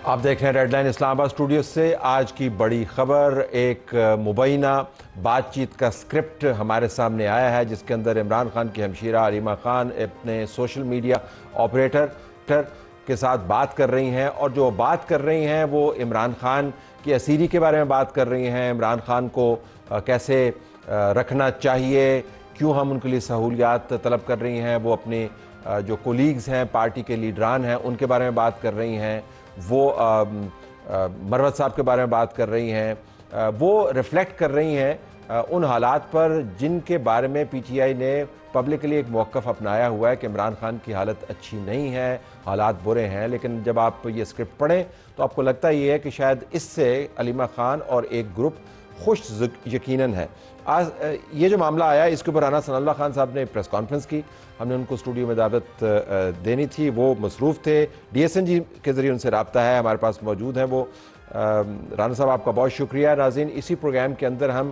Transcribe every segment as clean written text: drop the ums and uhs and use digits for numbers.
آپ دیکھ رہے ہیں ریڈ لائن اسلام آباد اسٹوڈیو سے آج کی بڑی خبر، ایک مبینہ بات چیت کا اسکرپٹ ہمارے سامنے آیا ہے جس کے اندر عمران خان کی ہمشیرہ علیمہ خان اپنے سوشل میڈیا آپریٹر کے ساتھ بات کر رہی ہیں، اور جو بات کر رہی ہیں وہ عمران خان کی اسیری کے بارے میں بات کر رہی ہیں، عمران خان کو کیسے رکھنا چاہیے، کیوں ہم ان کے لیے سہولیات طلب کر رہی ہیں، وہ اپنے جو کولیگز ہیں، پارٹی کے لیڈران ہیں، ان کے بارے میں بات کر رہی ہیں، وہ مروت صاحب کے بارے میں بات کر رہی ہیں، وہ ریفلیکٹ کر رہی ہیں ان حالات پر جن کے بارے میں پی ٹی آئی نے پبلکلی ایک موقف اپنایا ہوا ہے کہ عمران خان کی حالت اچھی نہیں ہے، حالات برے ہیں، لیکن جب آپ یہ اسکرپٹ پڑھیں تو آپ کو لگتا یہ ہے کہ شاید اس سے علیمہ خان اور ایک گروپ خوش یقیناً ہے۔ یہ جو معاملہ آیا اس کے اوپر رانا ثناء اللہ خان صاحب نے پریس کانفرنس کی، ہم نے ان کو اسٹوڈیو میں دعوت دینی تھی، وہ مصروف تھے، ڈی ایس این جی کے ذریعے ان سے رابطہ ہے، ہمارے پاس موجود ہیں وہ۔ رانا صاحب آپ کا بہت شکریہ۔ ناظرین، اسی پروگرام کے اندر ہم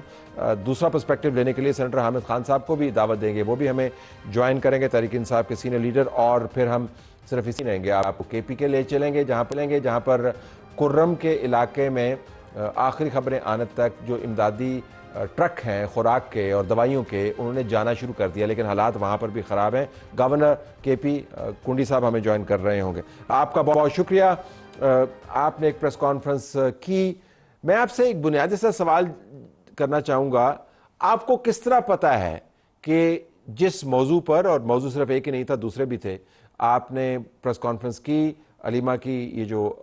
دوسرا پرسپیکٹو لینے کے لیے سینیٹر حامد خان صاحب کو بھی دعوت دیں گے، وہ بھی ہمیں جوائن کریں گے، تحریک انصاف کے سینئر لیڈر، اور پھر ہم صرف اسی رہیں گے، آپ کو کے پی کے لے چلیں گے جہاں پر کرم کے علاقے میں آخری خبریں آنے تک جو امدادی ٹرک ہیں خوراک کے اور دوائیوں کے، انہوں نے جانا شروع کر دیا، لیکن حالات وہاں پر بھی خراب ہیں۔ گورنر کے پی کنڈی صاحب ہمیں جوائن کر رہے ہوں گے۔ آپ کا بہت شکریہ، آپ نے ایک پریس کانفرنس کی۔ میں آپ سے ایک بنیادی سا سوال کرنا چاہوں گا، آپ کو کس طرح پتہ ہے کہ جس موضوع پر، اور موضوع صرف ایک ہی نہیں تھا، دوسرے بھی تھے، آپ نے پریس کانفرنس کی، علیمہ کی یہ جو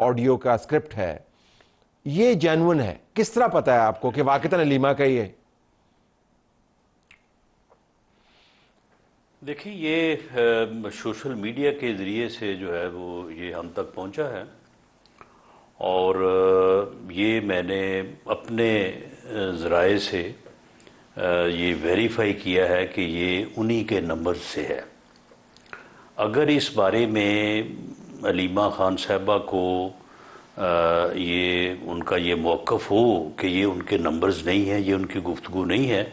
آڈیو کا اسکرپٹ ہے یہ جینون ہے، کس طرح پتہ ہے آپ کو کہ واقعتاً علیمہ کا ہی ہے؟ دیکھیں، یہ سوشل میڈیا کے ذریعے سے جو ہے وہ یہ ہم تک پہنچا ہے، اور یہ میں نے اپنے ذرائع سے یہ ویریفائی کیا ہے کہ یہ انہی کے نمبر سے ہے۔ اگر اس بارے میں علیمہ خان صاحبہ کو یہ ان کا یہ موقف ہو کہ یہ ان کے نمبرز نہیں ہیں، یہ ان کی گفتگو نہیں ہے،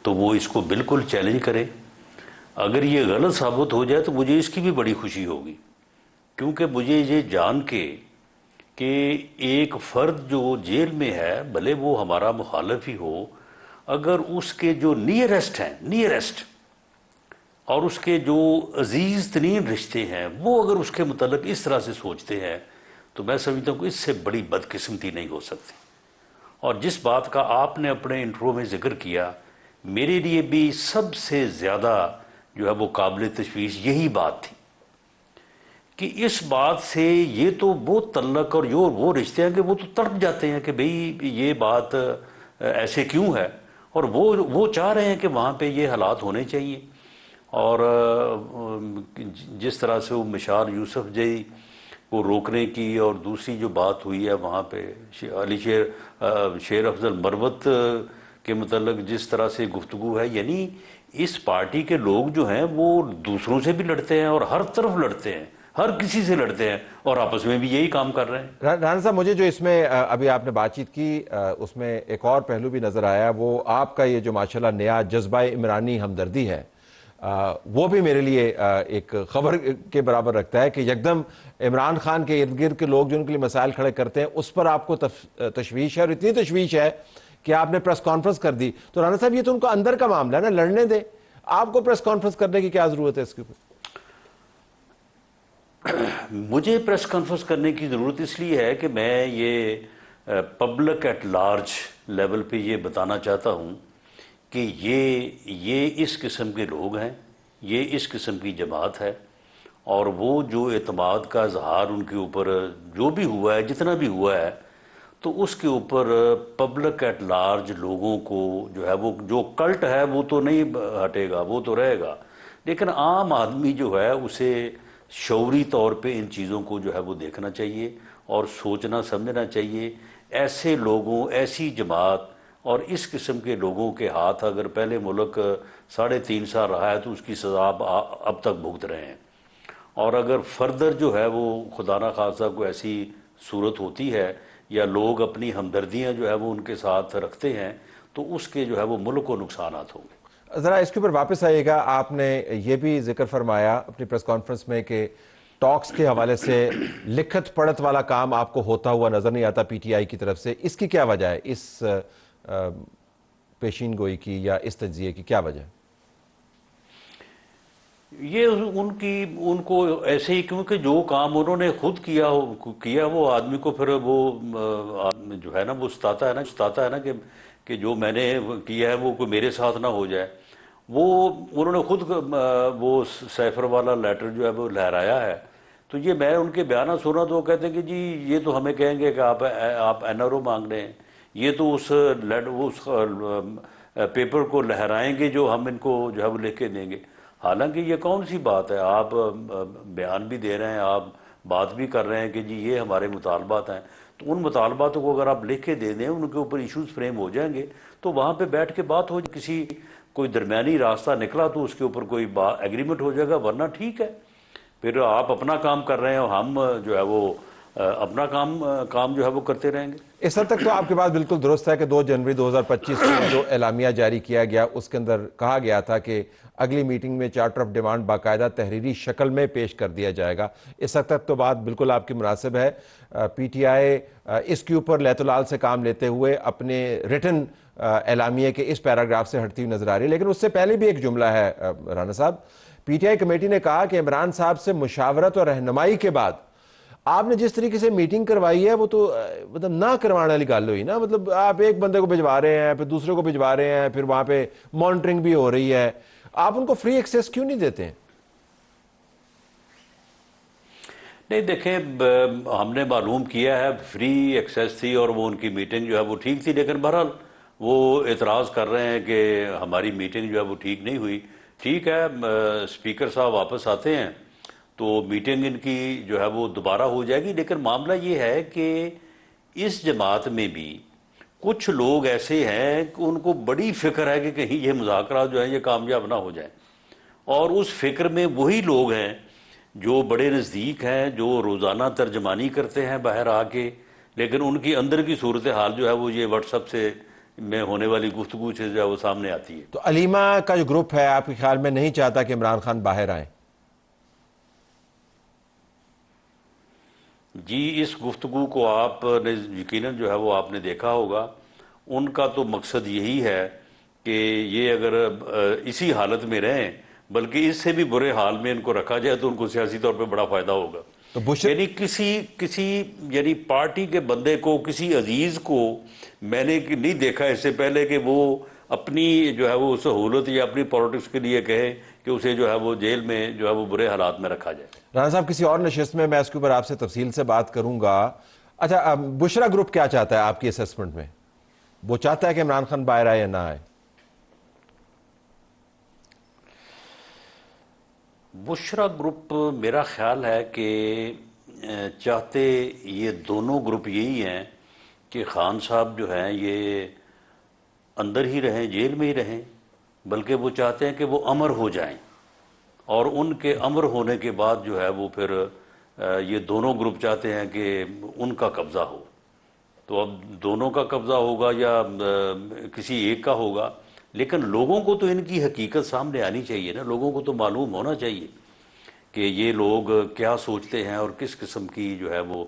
تو وہ اس کو بالکل چیلنج کرے۔ اگر یہ غلط ثابت ہو جائے تو مجھے اس کی بھی بڑی خوشی ہوگی، کیونکہ مجھے یہ جان کے کہ ایک فرد جو جیل میں ہے، بھلے وہ ہمارا مخالف ہی ہو، اگر اس کے جو نیئرسٹ اور اس کے جو عزیز ترین رشتے ہیں وہ اگر اس کے متعلق اس طرح سے سوچتے ہیں، تو میں سمجھتا ہوں کہ اس سے بڑی بدقسمتی نہیں ہو سکتی۔ اور جس بات کا آپ نے اپنے انٹرو میں ذکر کیا، میرے لیے بھی سب سے زیادہ جو ہے وہ قابل تشویش یہی بات تھی کہ اس بات سے یہ تو وہ تعلق اور وہ رشتے ہیں کہ وہ تو تڑپ جاتے ہیں کہ بھئی یہ بات ایسے کیوں ہے، اور وہ چاہ رہے ہیں کہ وہاں پہ یہ حالات ہونے چاہیے۔ اور جس طرح سے وہ مشار یوسف جی کو روکنے کی اور دوسری جو بات ہوئی ہے وہاں پہ علی شیر افضل مروت کے متعلق جس طرح سے گفتگو ہے، یعنی اس پارٹی کے لوگ جو ہیں وہ دوسروں سے بھی لڑتے ہیں اور ہر طرف لڑتے ہیں، ہر کسی سے لڑتے ہیں، اور آپس میں بھی یہی کام کر رہے ہیں۔ رانا صاحب، مجھے جو اس میں ابھی آپ نے بات چیت کی اس میں ایک اور پہلو بھی نظر آیا، وہ آپ کا یہ جو ماشاءاللہ نیا جذبہ عمرانی ہمدردی ہے، وہ بھی میرے لیے ایک خبر کے برابر رکھتا ہے کہ یکدم عمران خان کے ارد گرد کے لوگ جو ان کے لیے مسائل کھڑے کرتے ہیں اس پر آپ کو تشویش ہے، اور اتنی تشویش ہے کہ آپ نے پریس کانفرنس کر دی۔ تو رانا صاحب، یہ تو ان کو اندر کا معاملہ ہے نا، لڑنے دیں، آپ کو پریس کانفرنس کرنے کی کیا ضرورت ہے اس کے اوپر؟ مجھے پریس کانفرنس کرنے کی ضرورت اس لیے ہے کہ میں یہ پبلک ایٹ لارج لیول پہ یہ بتانا چاہتا ہوں کہ یہ اس قسم کے لوگ ہیں، یہ اس قسم کی جماعت ہے، اور وہ جو اعتماد کا اظہار ان کے اوپر جو بھی ہوا ہے، جتنا بھی ہوا ہے، تو اس کے اوپر پبلک ایٹ لارج لوگوں کو جو ہے وہ جو کلٹ ہے وہ تو نہیں ہٹے گا، وہ تو رہے گا، لیکن عام آدمی جو ہے اسے شعوری طور پہ ان چیزوں کو جو ہے وہ دیکھنا چاہیے اور سوچنا سمجھنا چاہیے۔ ایسے لوگوں، ایسی جماعت اور اس قسم کے لوگوں کے ہاتھ اگر پہلے ملک 3.5 سال رہا ہے تو اس کی سزا اب تک بھگت رہے ہیں، اور اگر فردر جو ہے وہ خدا نہ خواستہ کوئی ایسی صورت ہوتی ہے یا لوگ اپنی ہمدردیاں جو ہے وہ ان کے ساتھ رکھتے ہیں تو اس کے جو ہے وہ ملک کو نقصانات ہوں گے۔ ذرا اس کے اوپر واپس آئیے گا، آپ نے یہ بھی ذکر فرمایا اپنی پریس کانفرنس میں کہ ٹاکس کے حوالے سے لکھت پڑھت والا کام آپ کو ہوتا ہوا نظر نہیں آتا پی ٹی آئی کی طرف سے، اس کی کیا وجہ ہے؟ اس پیشین گوئی کی یا اس تجزیے کی کیا وجہ ہے؟ یہ ان کو ایسے ہی، کیونکہ جو کام انہوں نے خود کیا وہ آدمی کو پھر وہ جو ہے نا وہ ستاتا ہے نا کہ جو میں نے کیا ہے وہ کوئی میرے ساتھ نہ ہو جائے۔ وہ انہوں نے خود وہ سیفر والا لیٹر جو ہے وہ لہرایا ہے، تو یہ میں ان کے بیانات سنا تو وہ کہتے ہیں کہ جی یہ تو ہمیں کہیں گے کہ آپ این آر او مانگ رہے ہیں، یہ تو اس پیپر کو لہرائیں گے جو ہم ان کو جو ہے وہ لکھ کے دیں گے۔ حالانکہ یہ کون سی بات ہے، آپ بیان بھی دے رہے ہیں، آپ بات بھی کر رہے ہیں کہ جی یہ ہمارے مطالبات ہیں، تو ان مطالباتوں کو اگر آپ لکھ کے دے دیں، ان کے اوپر ایشوز فریم ہو جائیں گے تو وہاں پہ بیٹھ کے بات ہو جائے، کسی کوئی درمیانی راستہ نکلا تو اس کے اوپر کوئی ایگریمنٹ ہو جائے گا، ورنہ ٹھیک ہے پھر آپ اپنا کام کر رہے ہیں اور ہم جو ہے وہ اپنا کام جو ہے وہ کرتے رہیں گے۔ اس حد تک تو آپ کی بات بالکل درست ہے کہ 2 جنوری 2025 کو جو اعلامیہ جاری کیا گیا اس کے اندر کہا گیا تھا کہ اگلی میٹنگ میں چارٹر آف ڈیمانڈ باقاعدہ تحریری شکل میں پیش کر دیا جائے گا۔ اس حد تک تو بات بالکل آپ کی مناسب ہے۔ پی ٹی آئی اس کے اوپر لیت و لال سے کام لیتے ہوئے اپنے ریٹن اعلامیے کے اس پیراگراف سے ہٹتی ہوئی نظر آ رہی ہے، لیکن اس سے پہلے بھی ایک جملہ ہے رانا صاحب، پی ٹی آئی کمیٹی نے کہا کہ عمران صاحب سے مشاورت اور رہنمائی کے بعد آپ نے جس طریقے سے میٹنگ کروائی ہے وہ تو مطلب نہ کروانے والی گل ہوئی نا، مطلب آپ ایک بندے کو بھجوا رہے ہیں پھر دوسرے کو بھجوا رہے ہیں، پھر وہاں پہ مانیٹرنگ بھی ہو رہی ہے، آپ ان کو فری ایکسیس کیوں نہیں دیتے ہیں؟ نہیں دیکھیں، ہم نے معلوم کیا ہے فری ایکسیس تھی اور وہ ان کی میٹنگ جو ہے وہ ٹھیک تھی، لیکن بہرحال وہ اعتراض کر رہے ہیں کہ ہماری میٹنگ جو ہے وہ ٹھیک نہیں ہوئی۔ ٹھیک ہے، اسپیکر صاحب واپس آتے ہیں تو میٹنگ ان کی جو ہے وہ دوبارہ ہو جائے گی، لیکن معاملہ یہ ہے کہ اس جماعت میں بھی کچھ لوگ ایسے ہیں کہ ان کو بڑی فکر ہے کہ کہیں یہ مذاکرات جو ہیں یہ کامیاب نہ ہو جائیں، اور اس فکر میں وہی لوگ ہیں جو بڑے نزدیک ہیں، جو روزانہ ترجمانی کرتے ہیں باہر آ کے، لیکن ان کی اندر کی صورتحال جو ہے وہ یہ واٹس ایپ سے میں ہونے والی گفتگو سے جو ہے وہ سامنے آتی ہے۔ تو علیمہ کا جو گروپ ہے آپ کے خیال میں نہیں چاہتا کہ عمران خان باہر آئیں؟ جی اس گفتگو کو آپ نے یقیناً جو ہے وہ آپ نے دیکھا ہوگا، ان کا تو مقصد یہی ہے کہ یہ اگر اسی حالت میں رہیں بلکہ اس سے بھی برے حال میں ان کو رکھا جائے تو ان کو سیاسی طور پہ بڑا فائدہ ہوگا۔ تو یعنی کسی یعنی پارٹی کے بندے کو، کسی عزیز کو میں نے نہیں دیکھا اس سے پہلے کہ وہ اپنی جو ہے وہ سہولت یا اپنی پالیٹکس کے لیے کہے کہ اسے جو ہے وہ جیل میں جو ہے وہ برے حالات میں رکھا جائے۔ رانا صاحب کسی اور نشست میں اس کے اوپر آپ سے تفصیل سے بات کروں گا۔ اچھا، بشرا گروپ کیا چاہتا ہے آپ کی اسیسمنٹ میں؟ وہ چاہتا ہے کہ عمران خان باہر آئے یا نہ آئے؟ بشرا گروپ میرا خیال ہے کہ چاہتے یہ دونوں گروپ یہی ہیں کہ خان صاحب جو ہیں یہ اندر ہی رہیں، جیل میں ہی رہیں، بلکہ وہ چاہتے ہیں کہ وہ امر ہو جائیں، اور ان کے امر ہونے کے بعد جو ہے وہ پھر یہ دونوں گروپ چاہتے ہیں کہ ان کا قبضہ ہو۔ تو اب دونوں کا قبضہ ہوگا یا کسی ایک کا ہوگا، لیکن لوگوں کو تو ان کی حقیقت سامنے آنی چاہیے نا، لوگوں کو تو معلوم ہونا چاہیے کہ یہ لوگ کیا سوچتے ہیں اور کس قسم کی جو ہے وہ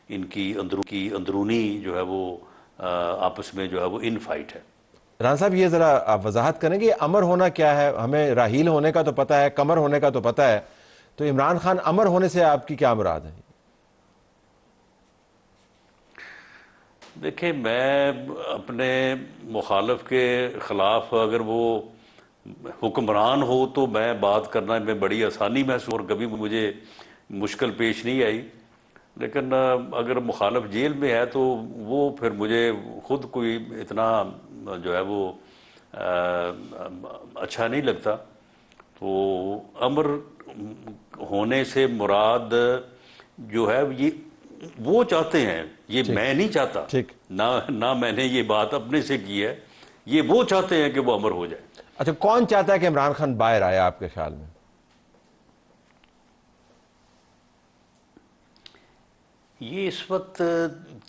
ان کی اندرونی جو ہے وہ آپس میں جو ہے وہ ان فائٹ ہے۔ رانا صاحب یہ ذرا آپ وضاحت کریں کہ امر ہونا کیا ہے؟ ہمیں راحیل ہونے کا تو پتہ ہے، قمر ہونے کا تو پتہ ہے، تو عمران خان امر ہونے سے آپ کی کیا مراد ہے؟ دیکھیں میں اپنے مخالف کے خلاف اگر وہ حکمران ہو تو میں بات کرنا میں بڑی آسانی محسوس اور کبھی مجھے مشکل پیش نہیں آئی، لیکن اگر مخالف جیل میں ہے تو وہ پھر مجھے خود کوئی اتنا جو ہے وہ اچھا نہیں لگتا۔ تو امر ہونے سے مراد جو ہے یہ وہ چاہتے ہیں، یہ میں نہیں چاہتا، نہ میں نے یہ بات اپنے سے کی ہے، یہ وہ چاہتے ہیں کہ وہ امر ہو جائے۔ اچھا، کون چاہتا ہے کہ عمران خان باہر آئے آپ کے خیال میں؟ یہ اس وقت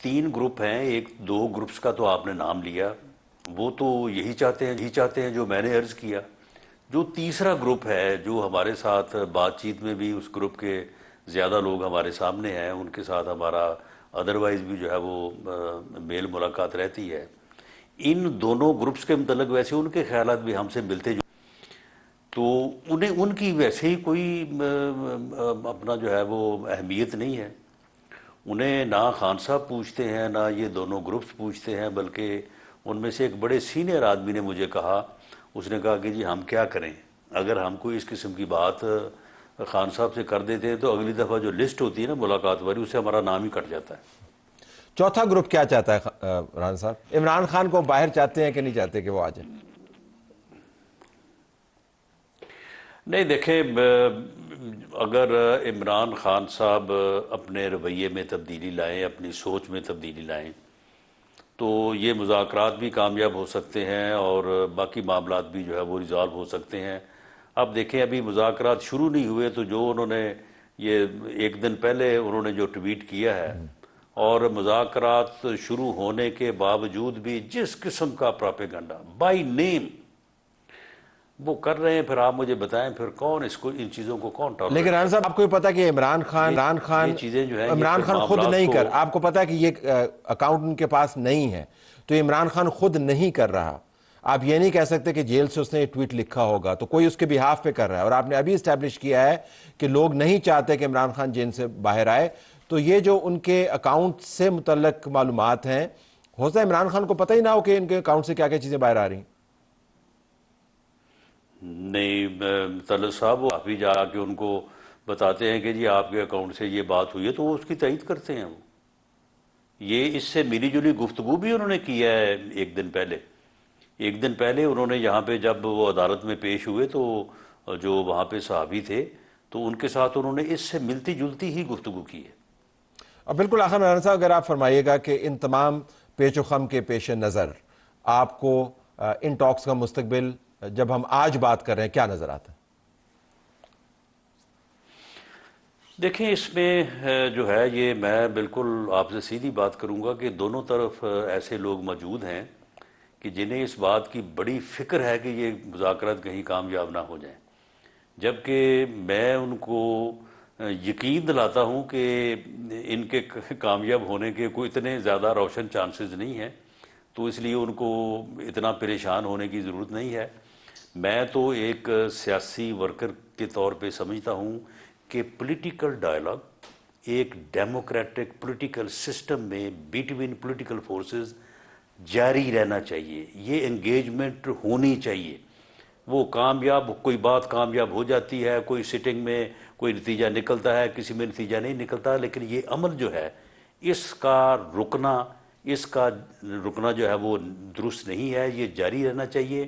3 گروپ ہیں. ایک 2 گروپس کا تو آپ نے نام لیا, وہ تو یہی چاہتے ہیں جو میں نے عرض کیا. جو تیسرا گروپ ہے جو ہمارے ساتھ بات چیت میں بھی اس گروپ کے زیادہ لوگ ہمارے سامنے ہیں, ان کے ساتھ ہمارا ادروائز بھی جو ہے وہ میل ملاقات رہتی ہے. ان دونوں گروپس کے متعلق ویسے ان کے خیالات بھی ہم سے ملتے جو, تو ان کی ویسے ہی کوئی اپنا جو ہے وہ اہمیت نہیں ہے. انہیں نہ خان صاحب پوچھتے ہیں نہ یہ دونوں گروپس پوچھتے ہیں, بلکہ ان میں سے ایک بڑے سینئر آدمی نے مجھے کہا, اس نے کہا کہ جی ہم کیا کریں, اگر ہم کوئی اس قسم کی بات خان صاحب سے کر دیتے ہیں تو اگلی دفعہ جو لسٹ ہوتی ہے نا ملاقات والی, اس سے ہمارا نام ہی کٹ جاتا ہے. چوتھا گروپ کیا چاہتا ہے عمران صاحب؟ عمران خان کو باہر چاہتے ہیں کہ نہیں چاہتے کہ وہ آ جائیں؟ نہیں دیکھیں, اگر عمران خان صاحب اپنے رویے میں تبدیلی لائیں, اپنی سوچ میں تبدیلی لائیں, تو یہ مذاکرات بھی کامیاب ہو سکتے ہیں اور باقی معاملات بھی جو ہے وہ ریزالو ہو سکتے ہیں. اب دیکھیں ابھی مذاکرات شروع نہیں ہوئے, تو جو انہوں نے یہ 1 دن پہلے انہوں نے جو ٹویٹ کیا ہے, اور مذاکرات شروع ہونے کے باوجود بھی جس قسم کا پراپیگنڈا بائی نیم وہ کر رہے ہیں, پھر آپ مجھے بتائیں پھر کون اس کو ان چیزوں کو کون ٹالریٹ. لیکن ران صاحب آپ کو بھی پتا کہ عمران خان یہ چیزیں جو ہیں عمران خان خود نہیں کر, آپ کو پتا کہ یہ اکاؤنٹ ان کے پاس نہیں ہے, تو عمران خان خود نہیں کر رہا. آپ یہ نہیں کہہ سکتے کہ جیل سے اس نے ٹویٹ لکھا ہوگا, تو کوئی اس کے بہاف پہ کر رہا ہے, اور آپ نے ابھی اسٹیبلش کیا ہے کہ لوگ نہیں چاہتے کہ عمران خان جیل سے باہر آئے. تو یہ جو ان کے اکاؤنٹ سے متعلق معلومات ہیں, ہو سکتا ہے عمران خان کو پتہ ہی نہ ہو کہ ان کے اکاؤنٹ سے کیا کیا چیزیں باہر آ رہی ہیں. نہیں طلعت صاحب, وہ آپ ہی جا کے ان کو بتاتے ہیں کہ جی آپ کے اکاؤنٹ سے یہ بات ہوئی ہے, تو وہ اس کی تائید کرتے ہیں. وہ یہ اس سے ملی جلی گفتگو بھی انہوں نے کیا ہے 1 دن پہلے. 1 دن پہلے انہوں نے یہاں پہ جب وہ عدالت میں پیش ہوئے تو جو وہاں پہ صحافی تھے, تو ان کے ساتھ انہوں نے اس سے ملتی جلتی ہی گفتگو کی ہے. اور بالکل آخر میں صاحب اگر آپ فرمائیے گا کہ ان تمام پیچ و خم کے پیش نظر آپ کو ان ٹاکس کا مستقبل جب ہم آج بات کر رہے ہیں کیا نظر آتا ہے؟ دیکھیں اس میں جو ہے یہ میں بالکل آپ سے سیدھی بات کروں گا کہ دونوں طرف ایسے لوگ موجود ہیں کہ جنہیں اس بات کی بڑی فکر ہے کہ یہ مذاکرات کہیں کامیاب نہ ہو جائیں, جبکہ میں ان کو یقین دلاتا ہوں کہ ان کے کامیاب ہونے کے کوئی اتنے زیادہ روشن چانسز نہیں ہیں, تو اس لیے ان کو اتنا پریشان ہونے کی ضرورت نہیں ہے. میں تو ایک سیاسی ورکر کے طور پہ سمجھتا ہوں کہ پولیٹیکل ڈائلاگ ایک ڈیموکریٹک پولیٹیکل سسٹم میں بٹوین پولیٹیکل فورسز جاری رہنا چاہیے. یہ انگیجمنٹ ہونی چاہیے. وہ کوئی بات کامیاب ہو جاتی ہے, کوئی سٹنگ میں کوئی نتیجہ نکلتا ہے, کسی میں نتیجہ نہیں نکلتا, لیکن یہ عمل جو ہے اس کا رکنا جو ہے وہ درست نہیں ہے. یہ جاری رہنا چاہیے.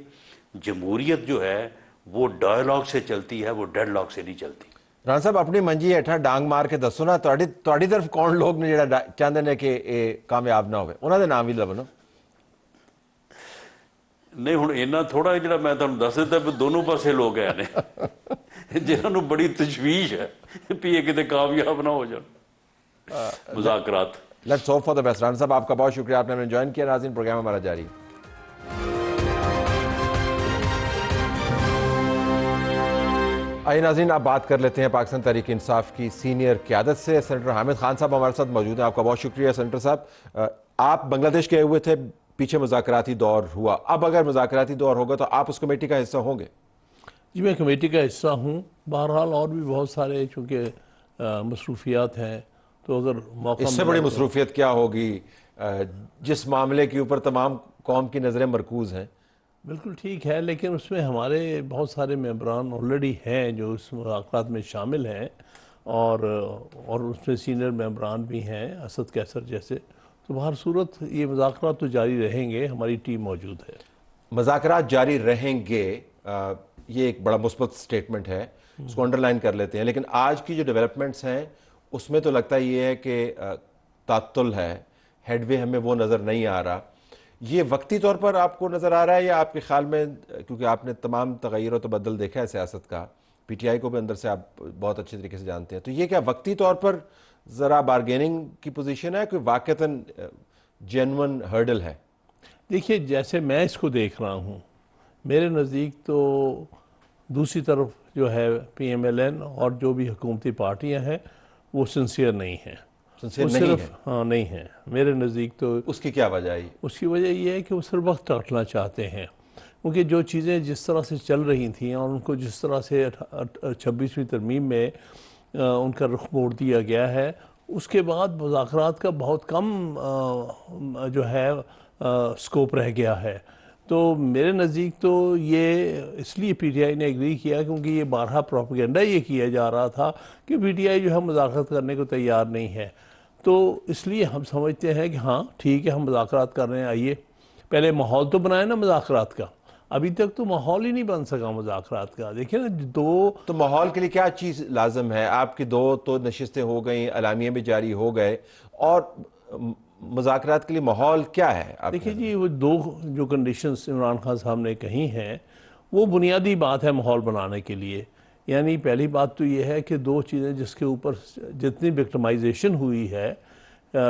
جمہوریت جو ہے وہ ڈائلاگ سے چلتی ہے, وہ ڈیڈ لاک سے نہیں چلتی. ران صاحب اپنی منجی ہیٹھا ڈانگ مار کے دسو نا, تہاڈی طرف کون لوگ نے جڑا چاہتے ہیں کہ یہ کامیاب نہ ہوئے, انہوں نے نام بھی لو نا. نہیں ہوں اینا تھوڑا جڑا میں تمہیں دس دیتا ہے, دونوں پاسے لوگ ہیں جنہوں بڑی تشویش ہے کہ یہ کتے کامیاب نہ ہو جان مذاکرات. Let's hope for the best. ران صاحب آپ کا بہت شکریہ, آپ نے ہمیں جوائن کیا. ناظرین پروگرام ہمارا جاری. آئیے ناظرین آپ بات کر لیتے ہیں پاکستان تحریک انصاف کی سینئر قیادت سے. سینیٹر حامد خان صاحب ہمارے ساتھ موجود ہیں. آپ کا بہت شکریہ سینیٹر صاحب. آپ بنگلہ دیش گئے ہوئے تھے, پیچھے مذاکراتی دور ہوا, اب اگر مذاکراتی دور ہوگا تو آپ اس کمیٹی کا حصہ ہوں گے؟ جی میں کمیٹی کا حصہ ہوں. بہرحال اور بھی بہت سارے چونکہ مصروفیات ہیں, تو اگر موقع اس سے بڑی مصروفیت کیا ہوگی جس معاملے کے اوپر تمام قوم کی نظریں مرکوز ہیں؟ بالکل ٹھیک ہے, لیکن اس میں ہمارے بہت سارے ممبران آلریڈی ہیں جو اس مذاکرات میں شامل ہیں, اور اس میں سینئر ممبران بھی ہیں اسد کیسر جیسے. تو بہر صورت یہ مذاکرات تو جاری رہیں گے, ہماری ٹیم موجود ہے. مذاکرات جاری رہیں گے, یہ ایک بڑا مثبت سٹیٹمنٹ ہے, اس کو انڈر لائن کر لیتے ہیں. لیکن آج کی جو ڈیولپمنٹس ہیں اس میں تو لگتا یہ ہے کہ تعطل ہے, ہیڈ وے ہمیں وہ نظر نہیں آ رہا. یہ وقتی طور پر آپ کو نظر آ رہا ہے یا آپ کے خیال میں, کیونکہ آپ نے تمام تغیر و تبدل دیکھا ہے سیاست کا, پی ٹی آئی کو بھی اندر سے آپ بہت اچھے طریقے سے جانتے ہیں, تو یہ کیا وقتی طور پر ذرا بارگیننگ کی پوزیشن ہے، کوئی واقعتاً جینون ہرڈل ہے؟ دیکھیے جیسے میں اس کو دیکھ رہا ہوں، میرے نزدیک تو دوسری طرف جو ہے پی ایم ایل این اور جو بھی حکومتی پارٹیاں ہیں وہ سنسیئر نہیں ہیں، سنسیئر وہ نہیں صرف ہے؟ نہیں ہیں میرے نزدیک تو۔ اس کی کیا وجہ ہے؟ اس کی وجہ یہ ہے کہ وہ صرف وقت کاٹنا چاہتے ہیں، کیونکہ جو چیزیں جس طرح سے چل رہی تھیں اور ان کو جس طرح سے 26ویں ترمیم میں ان کا رخ موڑ دیا گیا ہے، اس کے بعد مذاکرات کا بہت کم جو ہے سکوپ رہ گیا ہے۔ تو میرے نزدیک تو یہ اس لیے پی ٹی آئی نے ایگری کیا کیونکہ یہ بارہا پروپیگنڈا یہ کیا جا رہا تھا کہ پی ٹی آئی جو ہے مذاکرات کرنے کو تیار نہیں ہے، تو اس لیے ہم سمجھتے ہیں کہ ہاں ٹھیک ہے ہم مذاکرات کر رہے ہیں، آئیے پہلے ماحول تو بنائے نا مذاکرات کا۔ ابھی تک تو ماحول ہی نہیں بن سکا مذاکرات کا۔ دیکھیں نا تو ماحول کے لیے کیا چیز لازم ہے؟ آپ کی 2 تو نشستیں ہو گئیں، اعلامیے بھی جاری ہو گئے، اور مذاکرات کے لیے ماحول کیا ہے آپ دیکھیں جی وہ 2 جو کنڈیشنز عمران خان صاحب نے کہی ہیں وہ بنیادی بات ہے ماحول بنانے کے لیے۔ یعنی پہلی بات تو یہ ہے کہ 2 چیزیں جس کے اوپر جتنی وکٹمائزیشن ہوئی ہے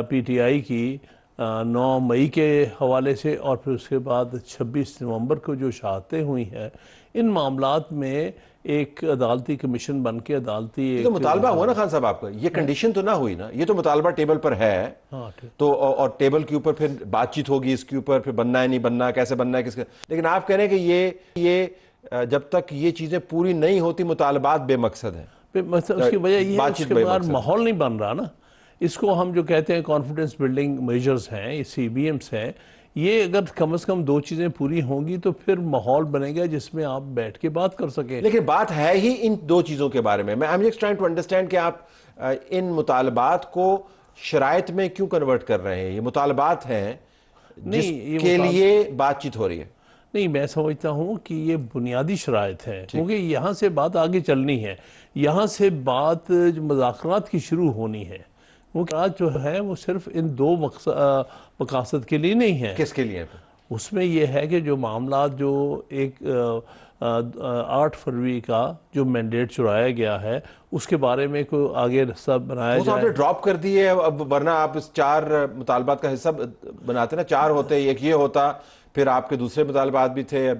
پی ٹی آئی کی 9 مئی کے حوالے سے، اور پھر اس کے بعد 26 نومبر کو جو شہادتیں ہوئی ہیں، ان معاملات میں ایک عدالتی کمیشن بن کے عدالتی یہ تو مطالبہ ہوا نا خان صاحب آپ کا، یہ کنڈیشن تو نہ ہوئی نا، یہ تو مطالبہ ٹیبل پر ہے، تو اور ٹیبل کے اوپر پھر بات چیت ہوگی اس کے اوپر، پھر بننا ہے نہیں بننا، کیسے بننا ہے، کس کا، لیکن آپ کہہ رہے ہیں کہ یہ جب تک یہ چیزیں پوری نہیں ہوتی مطالبات بے مقصد ہیں۔ اس کی وجہ یہ ہے بات اس چیت کے بے بعد مقصد۔ ماحول نہیں بن رہا نا۔ اس کو ہم جو کہتے ہیں کانفیڈنس بلڈنگ میجرز ہیں، یہ سی بی ایمز ہیں، یہ اگر کم از کم 2 چیزیں پوری ہوں گی تو پھر ماحول بنے گا جس میں آپ بیٹھ کے بات کر سکیں۔ لیکن بات ہے ہی ان 2 چیزوں کے بارے میں۔ I'm just trying to understand کہ آپ ان مطالبات کو شرائط میں کیوں کنورٹ کر رہے ہیں؟ یہ مطالبات ہیں جس کے لیے بات چیت ہو رہی ہے۔ نہیں، میں سمجھتا ہوں کہ یہ بنیادی شرائط ہے، کیونکہ یہاں سے بات آگے چلنی ہے، یہاں سے بات مذاکرات کی شروع ہونی ہے، کیونکہ آج جو ہے وہ صرف ان 2 مقاصد کے لیے نہیں ہے۔ کس کے لیے؟ اس میں یہ ہے کہ جو معاملات جو ایک 8 فروری کا جو مینڈیٹ چرایا گیا ہے اس کے بارے میں کوئی آگے رستہ بنایا وہ تو آپ جائے۔ نے ڈراپ کر دی ہے، اب ورنہ آپ اس 4 مطالبات کا حصہ بناتے نا، 4 ہوتے، ایک یہ ہوتا، پھر آپ کے دوسرے مطالبات بھی تھے،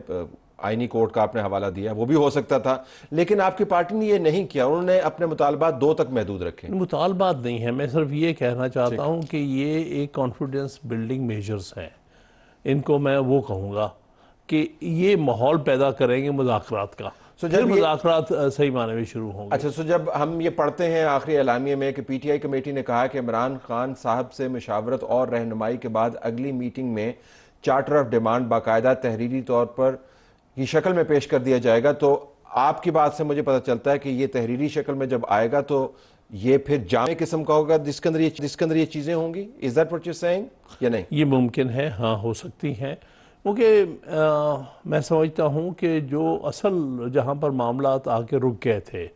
آئینی کورٹ کا آپ نے حوالہ دیا، وہ بھی ہو سکتا تھا، لیکن آپ کی پارٹی نے یہ نہیں کیا، انہوں نے اپنے مطالبات 2 تک محدود رکھے۔ مطالبات نہیں ہیں، میں صرف یہ کہنا چاہتا ہوں کہ یہ ایک کانفیڈنس بلڈنگ میجرز ہیں، ان کو میں وہ کہوں گا کہ یہ ماحول پیدا کریں گے مذاکرات کا، پھر مذاکرات صحیح معنی میں شروع ہوں گے۔ اچھا، سو جب ہم یہ پڑھتے ہیں آخری اعلامیے میں کہ پی ٹی آئی کمیٹی نے کہا کہ عمران خان صاحب سے مشاورت اور رہنمائی کے بعد اگلی میٹنگ میں چارٹر آف ڈیمانڈ باقاعدہ تحریری طور پر کی شکل میں پیش کر دیا جائے گا، تو آپ کی بات سے مجھے پتہ چلتا ہے کہ یہ تحریری شکل میں جب آئے گا تو یہ پھر جامع قسم کا ہوگا جس کے اندر یہ چیزیں ہوں گی۔ Is that what you're saying یا نہیں؟ یہ ممکن ہے، ہاں ہو سکتی ہیں، کیونکہ میں سمجھتا ہوں کہ جو اصل جہاں پر معاملات آ کے رک گئے تھے،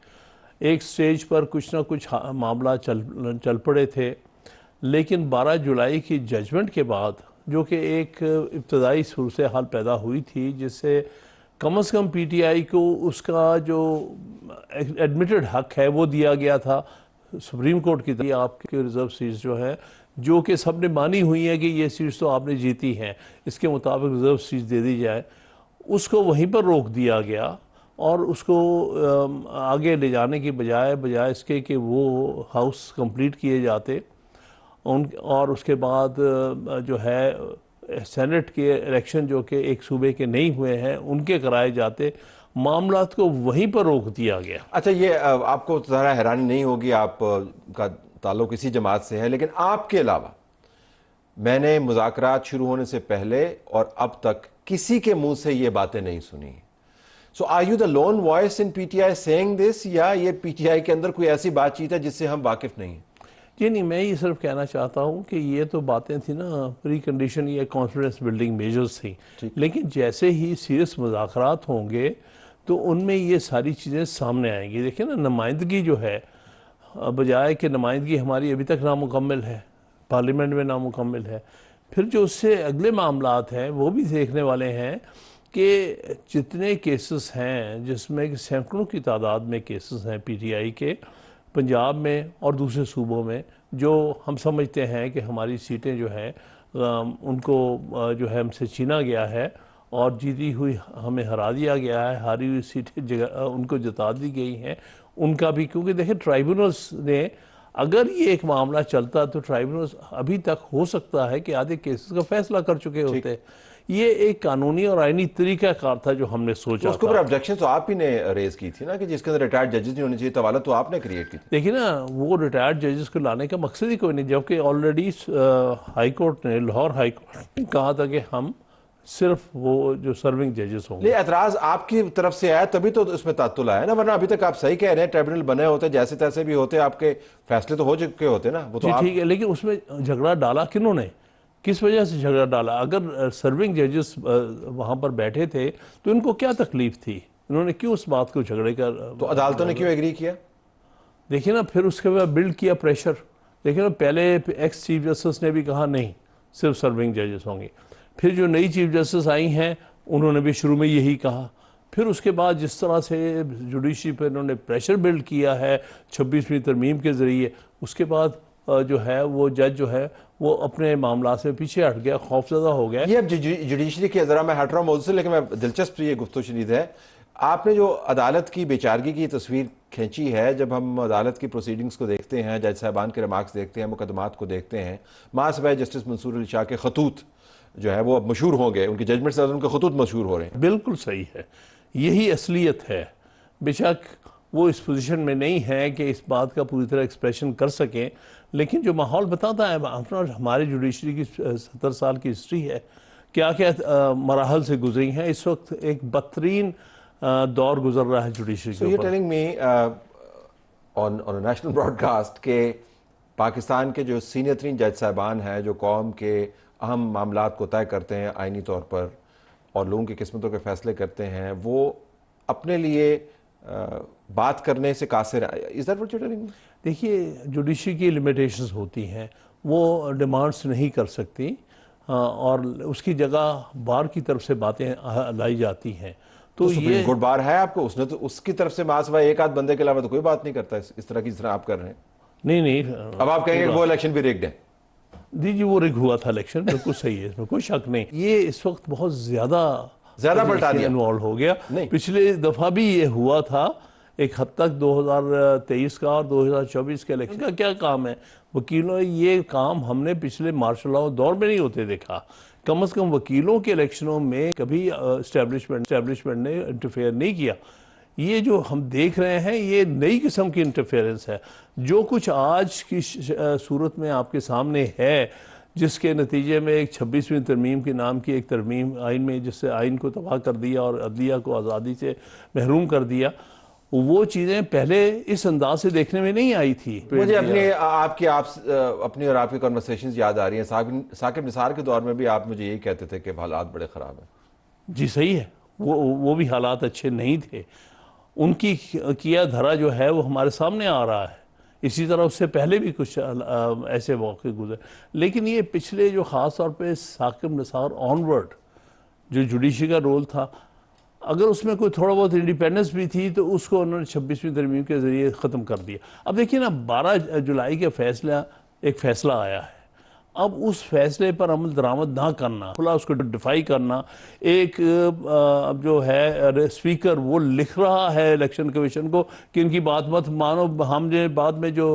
ایک سٹیج پر کچھ نہ کچھ معاملات چل پڑے تھے، لیکن 12 جولائی کی ججمنٹ کے بعد جو کہ ایک ابتدائی صورتحال پیدا ہوئی تھی جس سے کم از کم پی ٹی آئی کو اس کا جو ایڈمیٹڈ حق ہے وہ دیا گیا تھا سپریم کورٹ کی طرف، آپ کے ریزرو سیٹس جو ہیں جو کہ سب نے مانی ہوئی ہیں کہ یہ سیٹس تو آپ نے جیتی ہیں، اس کے مطابق ریزرو سیٹس دے دی جائے، اس کو وہیں پر روک دیا گیا، اور اس کو آگے لے جانے کی بجائے اس کے کہ وہ ہاؤس کمپلیٹ کیے جاتے، اور اس کے بعد جو ہے سینٹ کے الیکشن جو کہ ایک صوبے کے نہیں ہوئے ہیں ان کے کرائے جاتے، معاملات کو وہیں پر روک دیا گیا۔ اچھا، یہ آپ کو ذرا حیرانی نہیں ہوگی، آپ کا تعلق اسی جماعت سے ہے، لیکن آپ کے علاوہ میں نے مذاکرات شروع ہونے سے پہلے اور اب تک کسی کے منہ سے یہ باتیں نہیں سنی۔ So are you the lone voice in P T I saying this, یا یہ پی ٹی آئی کے اندر کوئی ایسی بات چیت ہے جس سے ہم واقف نہیں ہیں؟ جی نہیں، میں یہ صرف کہنا چاہتا ہوں کہ یہ تو باتیں تھیں نا پری کنڈیشن، یہ کانفیڈنس بلڈنگ میجرز تھیں، لیکن جیسے ہی سیریس مذاکرات ہوں گے تو ان میں یہ ساری چیزیں سامنے آئیں گی۔ دیکھیں نا، نمائندگی جو ہے، بجائے کہ نمائندگی ہماری ابھی تک نامکمل ہے، پارلیمنٹ میں نامکمل ہے، پھر جو اس سے اگلے معاملات ہیں وہ بھی دیکھنے والے ہیں کہ جتنے کیسز ہیں، جس میں سینکڑوں کی تعداد میں کیسز ہیں پی ٹی آئی کے، پنجاب میں اور دوسرے صوبوں میں، جو ہم سمجھتے ہیں کہ ہماری سیٹیں جو ہیں ان کو جو ہے ہم سے چھینا گیا ہے اور جیتی ہوئی ہمیں ہرا دیا گیا ہے، ہاری ہوئی سیٹیں ان کو جتا دی گئی ہیں، ان کا بھی، کیونکہ دیکھیں ٹرائیبونلز نے اگر یہ ایک معاملہ چلتا تو ٹرائیبونلز ابھی تک ہو سکتا ہے کہ آدھے کیسز کا فیصلہ کر چکے ہوتے. یہ ایک قانونی اور آئینی طریقہ کار تھا جو ہم نے سوچا اس کے تھا. اوپر آبجیکشن تو آپ ہی نے ریز کی تھی نا کہ جس کے اندر ریٹائرڈ ججز نہیں ہونے چاہیے، طوالت تو آپ نے کریٹ کی تھی. دیکھیں نا، وہ ریٹائرڈ ججز کو لانے کا مقصد ہی کوئی نہیں، جبکہ آلریڈی ہائی کورٹ نے، لاہور ہائی کورٹ نے کہا تھا کہ ہم صرف وہ جو سرونگ ججز ہوں گے. یہ اعتراض آپ کی طرف سے آیا تبھی تو اس میں تعطل آیا نا، ورنہ ابھی تک آپ صحیح کہہ رہے ہیں، ٹریبونل بنے ہوتے جیسے تیسے بھی ہوتے، آپ کے فیصلے تو ہو چکے ہوتے نا. وہ تو جی آپ ٹھیک ہے، لیکن اس میں جھگڑا ڈالا کنہوں نے، کس وجہ سے جھگڑا ڈالا؟ اگر سرونگ ججز وہاں پر بیٹھے تھے تو ان کو کیا تکلیف تھی؟ انہوں نے کیوں اس بات کو جھگڑے کا تو عدالتوں نے کیوں ایگری کیا؟ دیکھیں نا، پھر اس کے بعد بلڈ کیا پریشر. دیکھیں نا، پہلے ایکس چیف جسٹس نے بھی کہا نہیں، صرف سرونگ ججز ہوں گے. پھر جو نئی چیف جسٹس آئی ہیں انہوں نے بھی شروع میں یہی کہا. پھر اس کے بعد جس طرح سے جوڈیشری پہ انہوں نے پریشر بلڈ کیا ہے 26ویں ترمیم کے ذریعے، اس کے بعد جو ہے وہ جج جو ہے وہ اپنے معاملات سے پیچھے ہٹ گیا، خوفزدہ ہو گیا. یہ اب جوڈیشری کی ذرا میں ہٹ رہا ہوں موضوع سے، لیکن میں دلچسپ یہ گفتگو شنید ہے. آپ نے جو عدالت کی بے چارگی کی تصویر کھینچی ہے، جب ہم عدالت کی پروسیڈنگز کو دیکھتے ہیں، جج صاحبان کے ریمارکس دیکھتے ہیں، مقدمات کو دیکھتے ہیں، ماسبہ جسٹس منصور علی شاہ کے خطوط جو ہے وہ اب مشہور ہوں گے، ان کی ججمنٹ سے ان کے خطوط مشہور ہو رہے ہیں. بالکل صحیح ہے، یہی اصلیت ہے. بے شک وہ اس پوزیشن میں نہیں ہے کہ اس بات کا پوری طرح ایکسپریشن کر سکیں، لیکن جو ماحول بتاتا ہے، ہمارے جوڈیشری کی 70 سال کی ہسٹری ہے، کیا کیا مراحل سے گزری ہیں. اس وقت ایک بدترین دور گزر رہا ہے جوڈیشری کے So you're اوپر. telling me on a national broadcast کہ پاکستان کے جو سینئر ترین جج صاحبان ہیں، جو قوم کے اہم معاملات کو طے کرتے ہیں آئینی طور پر اور لوگوں کی قسمتوں کے فیصلے کرتے ہیں، وہ اپنے لیے بات کرنے سے قاصر ہیں. Is that what you're telling me? دیکھیے، جوڈیشری کی لمیٹیشنز ہوتی ہیں، وہ ڈیمانڈس نہیں کر سکتی اور اس کی جگہ بار کی طرف سے باتیں لائی جاتی ہیں. تو سپریم یہ کورٹ بار ہے آپ کو، اس نے تو اس کی طرف سے ماسوائے ایک آدھ بندے کے علاوہ تو کوئی بات نہیں کرتا اس طرح کی جس طرح آپ کر رہے ہیں. نہیں اب آپ کہیں گے کہ وہ الیکشن بھی ریگڈ ہے. جی وہ رگ ہوا تھا الیکشن، بالکل صحیح ہے، اس میں کوئی شک نہیں. یہ اس وقت بہت زیادہ پلٹا دیا انوالو ہو گیا. نہیں. پچھلے دفعہ بھی یہ ہوا تھا ایک حد تک، 2023 کا اور 2024 کے الیکشن کا کیا کام ہے وکیلوں. یہ کام ہم نے پچھلے مارشل لاء دور میں نہیں ہوتے دیکھا. کم از کم وکیلوں کے الیکشنوں میں کبھی اسٹیبلشمنٹ نے انٹرفیئر نہیں کیا. یہ جو ہم دیکھ رہے ہیں یہ نئی قسم کی انٹرفیئرنس ہے. جو کچھ آج کی صورت میں آپ کے سامنے ہے، جس کے نتیجے میں ایک 26ویں ترمیم کے نام کی ایک ترمیم آئین میں، جس سے آئین کو تباہ کر دیا اور عدلیہ کو آزادی سے محروم کر دیا، وہ چیزیں پہلے اس انداز سے دیکھنے میں نہیں آئی تھی. مجھے اپنی اور آپ کی کنورسیشنز یاد آ رہی ہیں. ثاقب نثار کے دور میں بھی آپ مجھے یہی کہتے تھے کہ حالات بڑے خراب ہیں. جی صحیح ہے، وہ بھی حالات اچھے نہیں تھے. ان کی کیا دھرا جو ہے وہ ہمارے سامنے آ رہا ہے. اسی طرح اس سے پہلے بھی کچھ ایسے موقع گزرے، لیکن یہ پچھلے جو خاص طور پہ ثاقب نثار آنورڈ جو جوڈیشری کا رول تھا، اگر اس میں کوئی تھوڑا بہت انڈیپینڈنس بھی تھی تو اس کو انہوں نے 26ویں ترمیم کے ذریعے ختم کر دیا. اب دیکھیے نا، 12 جولائی کے ایک فیصلہ آیا ہے. اب اس فیصلے پر عمل درآمد نہ کرنا، کھلا اس کو ڈیفائی کرنا، ایک اب جو ہے اسپیکر وہ لکھ رہا ہے الیکشن کمیشن کو کہ ان کی بات مت مانو، ہم نے بعد میں جو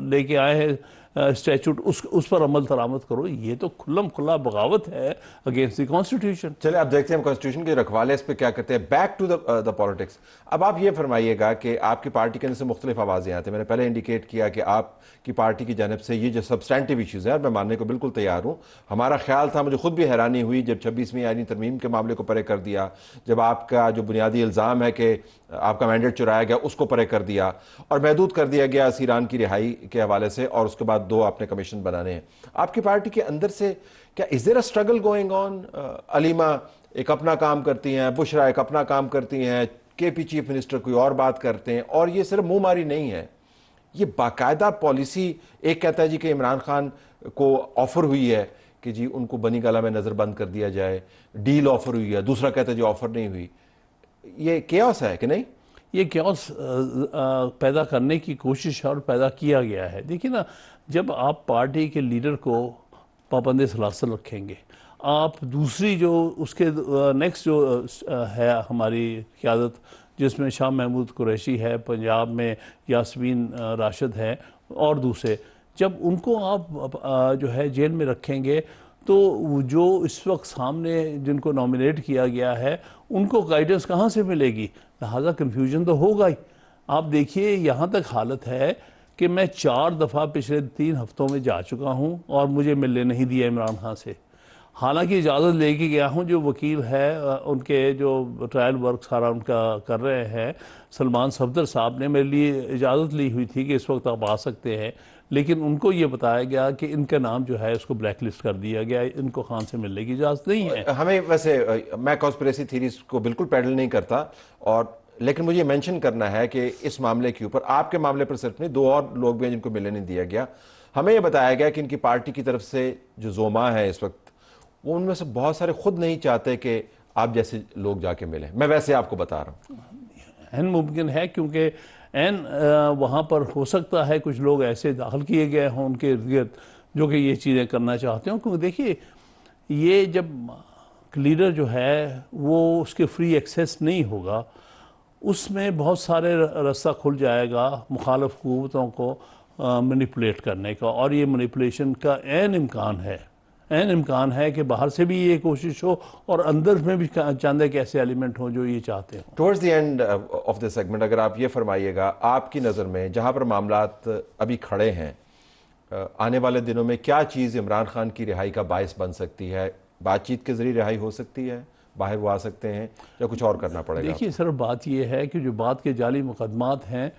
لے کے آئے ہیں اسٹیچوٹ اس پر عمل درآمد کرو. یہ تو کھلم کھلا بغاوت ہے اگینسٹ دی کانسٹیٹیوشن. چلیں اب دیکھتے ہیں ہم کانسٹیٹیوشن کے رکھوالے اس پہ کیا کرتے ہیں. Back to the politics. اب آپ یہ فرمائیے گا کہ آپ کی پارٹی کے اندر سے مختلف آوازیں آتی ہیں. میں نے پہلے انڈیکیٹ کیا کہ آپ کی پارٹی کی جانب سے یہ جو سبسٹینٹیو ایشوز ہیں، اور میں ماننے کو بالکل تیار ہوں. ہمارا خیال تھا، مجھے خود بھی حیرانی ہوئی جب 26ویں آئینی ترمیم کے معاملے کو پرے کر دیا، جب آپ کا جو بنیادی الزام ہے کہ آپ کا مینڈیٹ چرایا گیا اس کو پرے کر دیا اور محدود کر دیا گیا اسیران کی رہائی کے حوالے سے، اور اس کے بعد 2 آپ نے کمیشن بنانے ہیں. آپ کی پارٹی کے اندر سے کیا از دیر a struggle going on? Alima ایک اپنا کام کرتی ہیں، بشرا ایک اپنا کام کرتی ہیں، کے پی چیف منسٹر کوئی اور بات کرتے ہیں، اور یہ صرف منہ ماری نہیں ہے، یہ باقاعدہ پالیسی. ایک کہتا ہے جی کہ عمران خان کو آفر ہوئی ہے کہ جی ان کو بنی گالہ میں نظر بند کر دیا جائے، ڈیل آفر ہوئی ہے، دوسرا کہتا ہے جی آفر نہیں ہوئی. یہ کیوس ہے کہ نہیں؟ یہ کیوس پیدا کرنے کی کوشش اور پیدا کیا گیا ہے. دیکھیے نا، جب آپ پارٹی کے لیڈر کو پابند سلاسل رکھیں گے، آپ دوسری جو اس کے نیکسٹ جو ہے ہماری قیادت، جس میں شاہ محمود قریشی ہے، پنجاب میں یاسمین راشد ہے اور دوسرے، جب ان کو آپ جو ہے جیل میں رکھیں گے تو جو اس وقت سامنے جن کو نامینیٹ کیا گیا ہے ان کو گائیڈنس کہاں سے ملے گی؟ لہٰذا کنفیوژن تو ہوگا ہی. آپ دیکھیے یہاں تک حالت ہے کہ میں 4 دفعہ پچھلے 3 ہفتوں میں جا چکا ہوں اور مجھے ملنے نہیں دیا عمران خان سے. حالانکہ اجازت لے کے گیا ہوں، جو وکیل ہے ان کے جو ٹرائل ورک سارا ان کا کر رہے ہیں، سلمان صفدر صاحب نے میرے لیے اجازت لی ہوئی تھی کہ اس وقت آپ آ سکتے ہیں، لیکن ان کو یہ بتایا گیا کہ ان کا نام جو ہے اس کو بلیک لسٹ کر دیا گیا، ان کو خان سے ملنے کی اجازت نہیں ہے. ہمیں ویسے میں کانسپریسی تھیریز کو بالکل پیڈل نہیں کرتا، اور لیکن مجھے مینشن کرنا ہے کہ اس معاملے کے اوپر، آپ کے معاملے پر صرف نہیں، 2 اور لوگ بھی ہیں جن کو ملنے نہیں دیا گیا. ہمیں یہ بتایا گیا کہ ان کی پارٹی کی طرف سے جو زوما ہے اس وقت، وہ ان میں سے بہت سارے خود نہیں چاہتے کہ آپ جیسے لوگ جا کے ملیں. میں ویسے آپ کو بتا رہا ہوں. ممکن ہے، کیونکہ وہاں پر ہو سکتا ہے کچھ لوگ ایسے داخل کیے گئے ہوں ان کے ارد گرد جو کہ یہ چیزیں کرنا چاہتے ہوں. کیونکہ دیکھیے یہ جب لیڈر جو ہے وہ اس کے فری ایکسیس نہیں ہوگا، اس میں بہت سارے رستہ کھل جائے گا مخالف قوتوں کو مینیپولیٹ کرنے کا، اور یہ مینیپولیشن کا عین امکان ہے کہ باہر سے بھی یہ کوشش ہو اور اندر میں بھی چاند ایک ایسے ایلیمنٹ ہوں جو یہ چاہتے ہوں. Towards the end of this segment اگر آپ یہ فرمائیے گا، آپ کی نظر میں جہاں پر معاملات ابھی کھڑے ہیں، آنے والے دنوں میں کیا چیز عمران خان کی رہائی کا باعث بن سکتی ہے؟ بات چیت کے ذریعے رہائی ہو سکتی ہے، باہر وہ آ سکتے ہیں، یا کچھ اور کرنا پڑے گا؟ دیکھیے سر، بات یہ ہے کہ جو بات کے جعلی مقدمات ہیں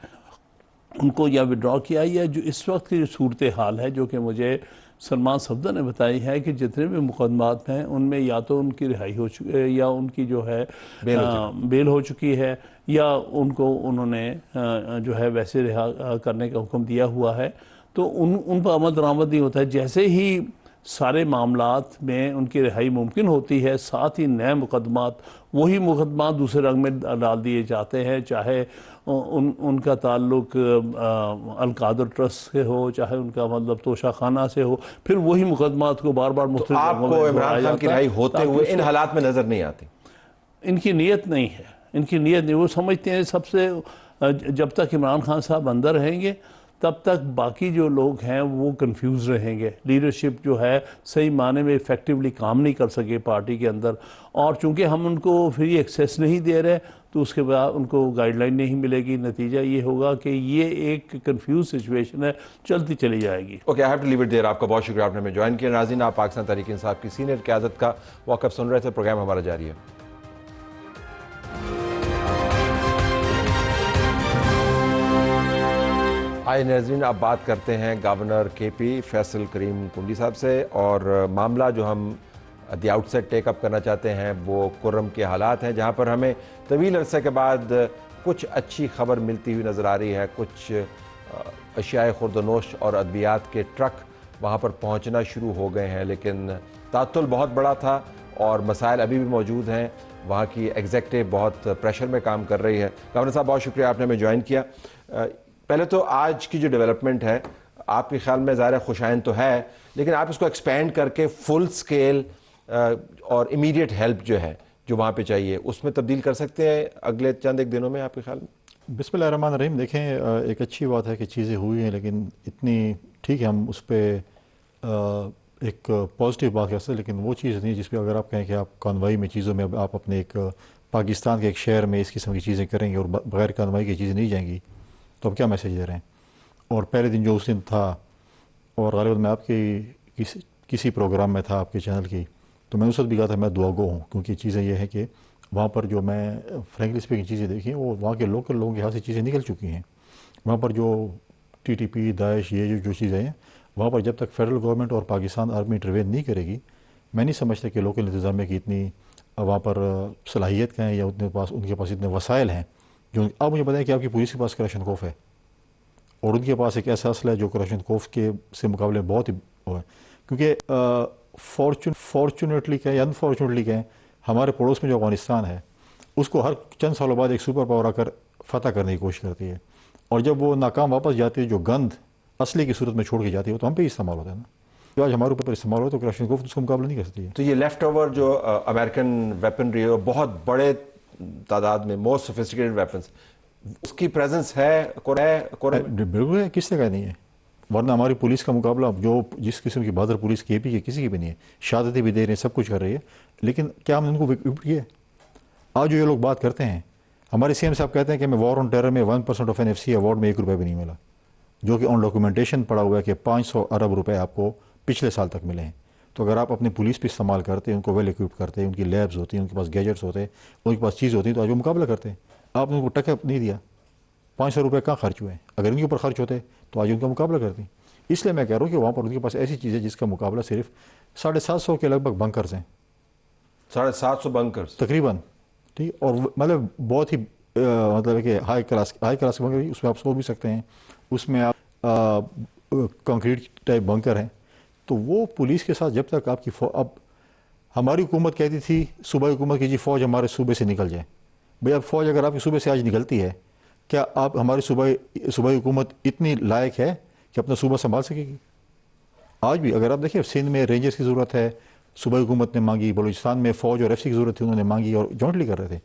ان کو یا وڈرا کیا، یا جو اس وقت کی جو صورتحال ہے جو کہ مجھے سلمان صفدر نے بتائی ہے کہ جتنے بھی مقدمات ہیں ان میں یا تو ان کی رہائی ہو چکی ہے، یا ان کی جو ہے بیل ہو چکی ہے، یا ان کو انہوں نے جو ہے ویسے رہا کرنے کا حکم دیا ہوا ہے. تو ان پر عمل درآمد نہیں ہوتا ہے. جیسے ہی سارے معاملات میں ان کی رہائی ممکن ہوتی ہے، ساتھ ہی نئے مقدمات، وہی مقدمات دوسرے رنگ میں ڈال دیے جاتے ہیں، چاہے ان کا تعلق القادر ٹرسٹ سے ہو، چاہے ان کا مطلب توشہ خانہ سے ہو، پھر وہی مقدمات کو بار بار مختلف آپ رنگوں کو میں عمران دہرایا خان کی جاتا ہے رہائی ہوتے ہوئے تاکہ ان حالات میں نظر نہیں آتی؟ ان کی نیت نہیں ہے، ان کی نیت نہیں. وہ سمجھتے ہیں سب سے جب تک عمران خان صاحب اندر رہیں گے تب تک باقی جو لوگ ہیں وہ کنفیوز رہیں گے. لیڈرشپ جو ہے صحیح معنی میں ایفیکٹولی کام نہیں کر سکے پارٹی کے اندر، اور چونکہ ہم ان کو فری ایکسیس نہیں دے رہے تو اس کے بعد ان کو گائیڈ لائن نہیں ملے گی. نتیجہ یہ ہوگا کہ یہ ایک کنفیوز سچویشن ہے، چلتی چلی جائے گی. Okay, I have to leave it there. آپ کا بہت شکریہ، آپ نے ہمیں جوائن کیا. ناظرین، آپ پاکستان تحریک انصاف کی سینئر قیادت کا واقعہ سن رہے تھے. پروگرام ہمارا جاری ہے. آئے ناظرین، اب بات کرتے ہیں گورنر کے پی فیصل کریم کنڈی صاحب سے، اور معاملہ جو ہم دی آؤٹ سیٹ ٹیک اپ کرنا چاہتے ہیں وہ کرم کے حالات ہیں، جہاں پر ہمیں طویل عرصے کے بعد کچھ اچھی خبر ملتی ہوئی نظر آ رہی ہے. کچھ اشیاء خورد و نوش اور ادویات کے ٹرک وہاں پر پہنچنا شروع ہو گئے ہیں، لیکن تعطل بہت بڑا تھا اور مسائل ابھی بھی موجود ہیں. وہاں کی ایگزیکٹو بہت پریشر میں کام کر رہی ہے. گورنر صاحب، بہت شکریہ، آپ نے ہمیں جوائن کیا. پہلے تو آج کی جو ڈیولپمنٹ ہے آپ کے خیال میں ظاہر خوشائن تو ہے، لیکن آپ اس کو ایکسپینڈ کر کے فل سکیل اور امیڈیٹ ہیلپ جو ہے جو وہاں پہ چاہیے اس میں تبدیل کر سکتے ہیں اگلے چند ایک دنوں میں آپ کے خیال میں؟ بسم اللہ الرحمن الرحیم. دیکھیں، ایک اچھی بات ہے کہ چیزیں ہوئی ہیں، لیکن اتنی ٹھیک ہے ہم اس پہ ایک پازیٹیو بات کر سکتے ہیں، لیکن وہ چیز نہیں جس پہ اگر آپ کہیں کہ آپ کانوائی میں چیزوں میں آپ اپنے ایک پاکستان کے ایک شہر میں اس قسم کی چیزیں کریں گے اور بغیر کانوائی کی چیزیں نہیں جائیں گی تو آپ کیا میسیج دے رہے ہیں؟ اور پہلے دن جو اس دن تھا، اور غالباً میں آپ کی کسی پروگرام میں تھا آپ کے چینل کی، تو میں اس وقت بھی کہا تھا میں دعا گو ہوں، کیونکہ چیزیں یہ ہے کہ وہاں پر جو میں فرینکلی اسپیکنگ چیزیں دیکھی وہ وہاں کے لوکل لوگوں کے ہاتھ سے چیزیں نکل چکی ہیں. وہاں پر جو ٹی ٹی پی، داعش، یہ جو چیزیں ہیں وہاں پر جب تک فیڈرل گورنمنٹ اور پاکستان آرمی انٹروین نہیں کرے گی، میں نہیں سمجھتا کہ لوکل انتظامیہ کی اتنی وہاں پر صلاحیت کا ہے یا ان کے پاس اتنے وسائل ہیں. جو آپ مجھے بتائیں کہ آپ کی پولیس کے پاس کراشنکوف ہے، اور ان کے پاس ایک ایسا اسلحہ ہے جو کراشنکوف کے سے مقابلے بہت ہی ہے. کیونکہ فارچونیٹلی کہیں یا انفارچونیٹلی کہیں، ہمارے پڑوس میں جو افغانستان ہے اس کو ہر چند سالوں بعد ایک سپر پاور آ کر فتح کرنے کی کوشش کرتی ہے، اور جب وہ ناکام واپس جاتی ہے جو گند اصلی کی صورت میں چھوڑ کے جاتی ہے وہ تو ہم پہ ہی استعمال ہوتا ہے نا. جو آج ہمارے اوپر استعمال ہو تو کلاشنکوف اس کا مقابلہ نہیں کر سکتی ہے. تو یہ لیفٹ اوور جو امریکن ویپنری اور بہت بڑے تعداد میں موسٹ سوفسٹیکیٹڈ ویپنس، اس کی پریزنس ہے بالکل ہے، کس نے کہا نہیں ہے؟ ورنہ ہماری پولیس کا مقابلہ جو جس قسم کی بہادر پولیس کی کی کسی کی بھی نہیں ہے. شہادتیں بھی دے رہے ہیں، سب کچھ کر رہی ہے، لیکن کیا ہم نے ان کو equip کیا ہے؟ آج جو یہ لوگ بات کرتے ہیں، ہمارے سی ایم صاحب کہتے ہیں کہ میں وار آن ٹیرر میں 1% آف NFC ایوارڈ میں 1 روپے بھی نہیں ملا، جو کہ آن ڈاکومنٹیشن پڑا ہوا ہے کہ 500 ارب روپے آپ کو پچھلے سال تک ملے ہیں. تو اگر آپ اپنی پولیس پہ استعمال کرتے ہیں، ان کو ویل اکوپ کرتے ہیں، ان کی لیبز ہوتی ہیں، ان کے پاس گیجٹس ہوتے ہیں، ان کے پاس چیز ہوتی ہیں، تو آج وہ مقابلہ کرتے ہیں. آپ نے ان کو ٹکا نہیں دیا. 500 روپے کہاں خرچ ہوئے ہیں؟ اگر ان کے اوپر خرچ ہوتے تو آج ان کا مقابلہ کرتی. اس لیے میں کہہ رہا ہوں کہ وہاں پر ان کے پاس ایسی چیز ہے جس کا مقابلہ صرف 750 کے لگ بھگ بنکرز ہیں. 750 بنکرز تقریباً، ٹھیک. اور مطلب بہت ہی مطلب ہے کہ ہائی کلاس کے بنکر، اس میں آپ سو بھی سکتے ہیں، اس میں آپ کنکریٹ ٹائپ بنکر ہیں. تو وہ پولیس کے ساتھ جب تک آپ کی اب ہماری حکومت کہتی تھی صوبائی حکومت کی جی فوج ہمارے صوبے سے نکل جائے. بھئی اب فوج اگر آپ کے صوبے سے آج نکلتی ہے، کیا آپ ہماری صوبائی حکومت اتنی لائق ہے کہ اپنا صوبہ سنبھال سکے گی؟ آج بھی اگر آپ دیکھیں سندھ میں رینجرز کی ضرورت ہے، صوبائی حکومت نے مانگی. بلوچستان میں فوج اور FC کی ضرورت تھی، انہوں نے مانگی اور جوائنٹلی کر رہے تھے.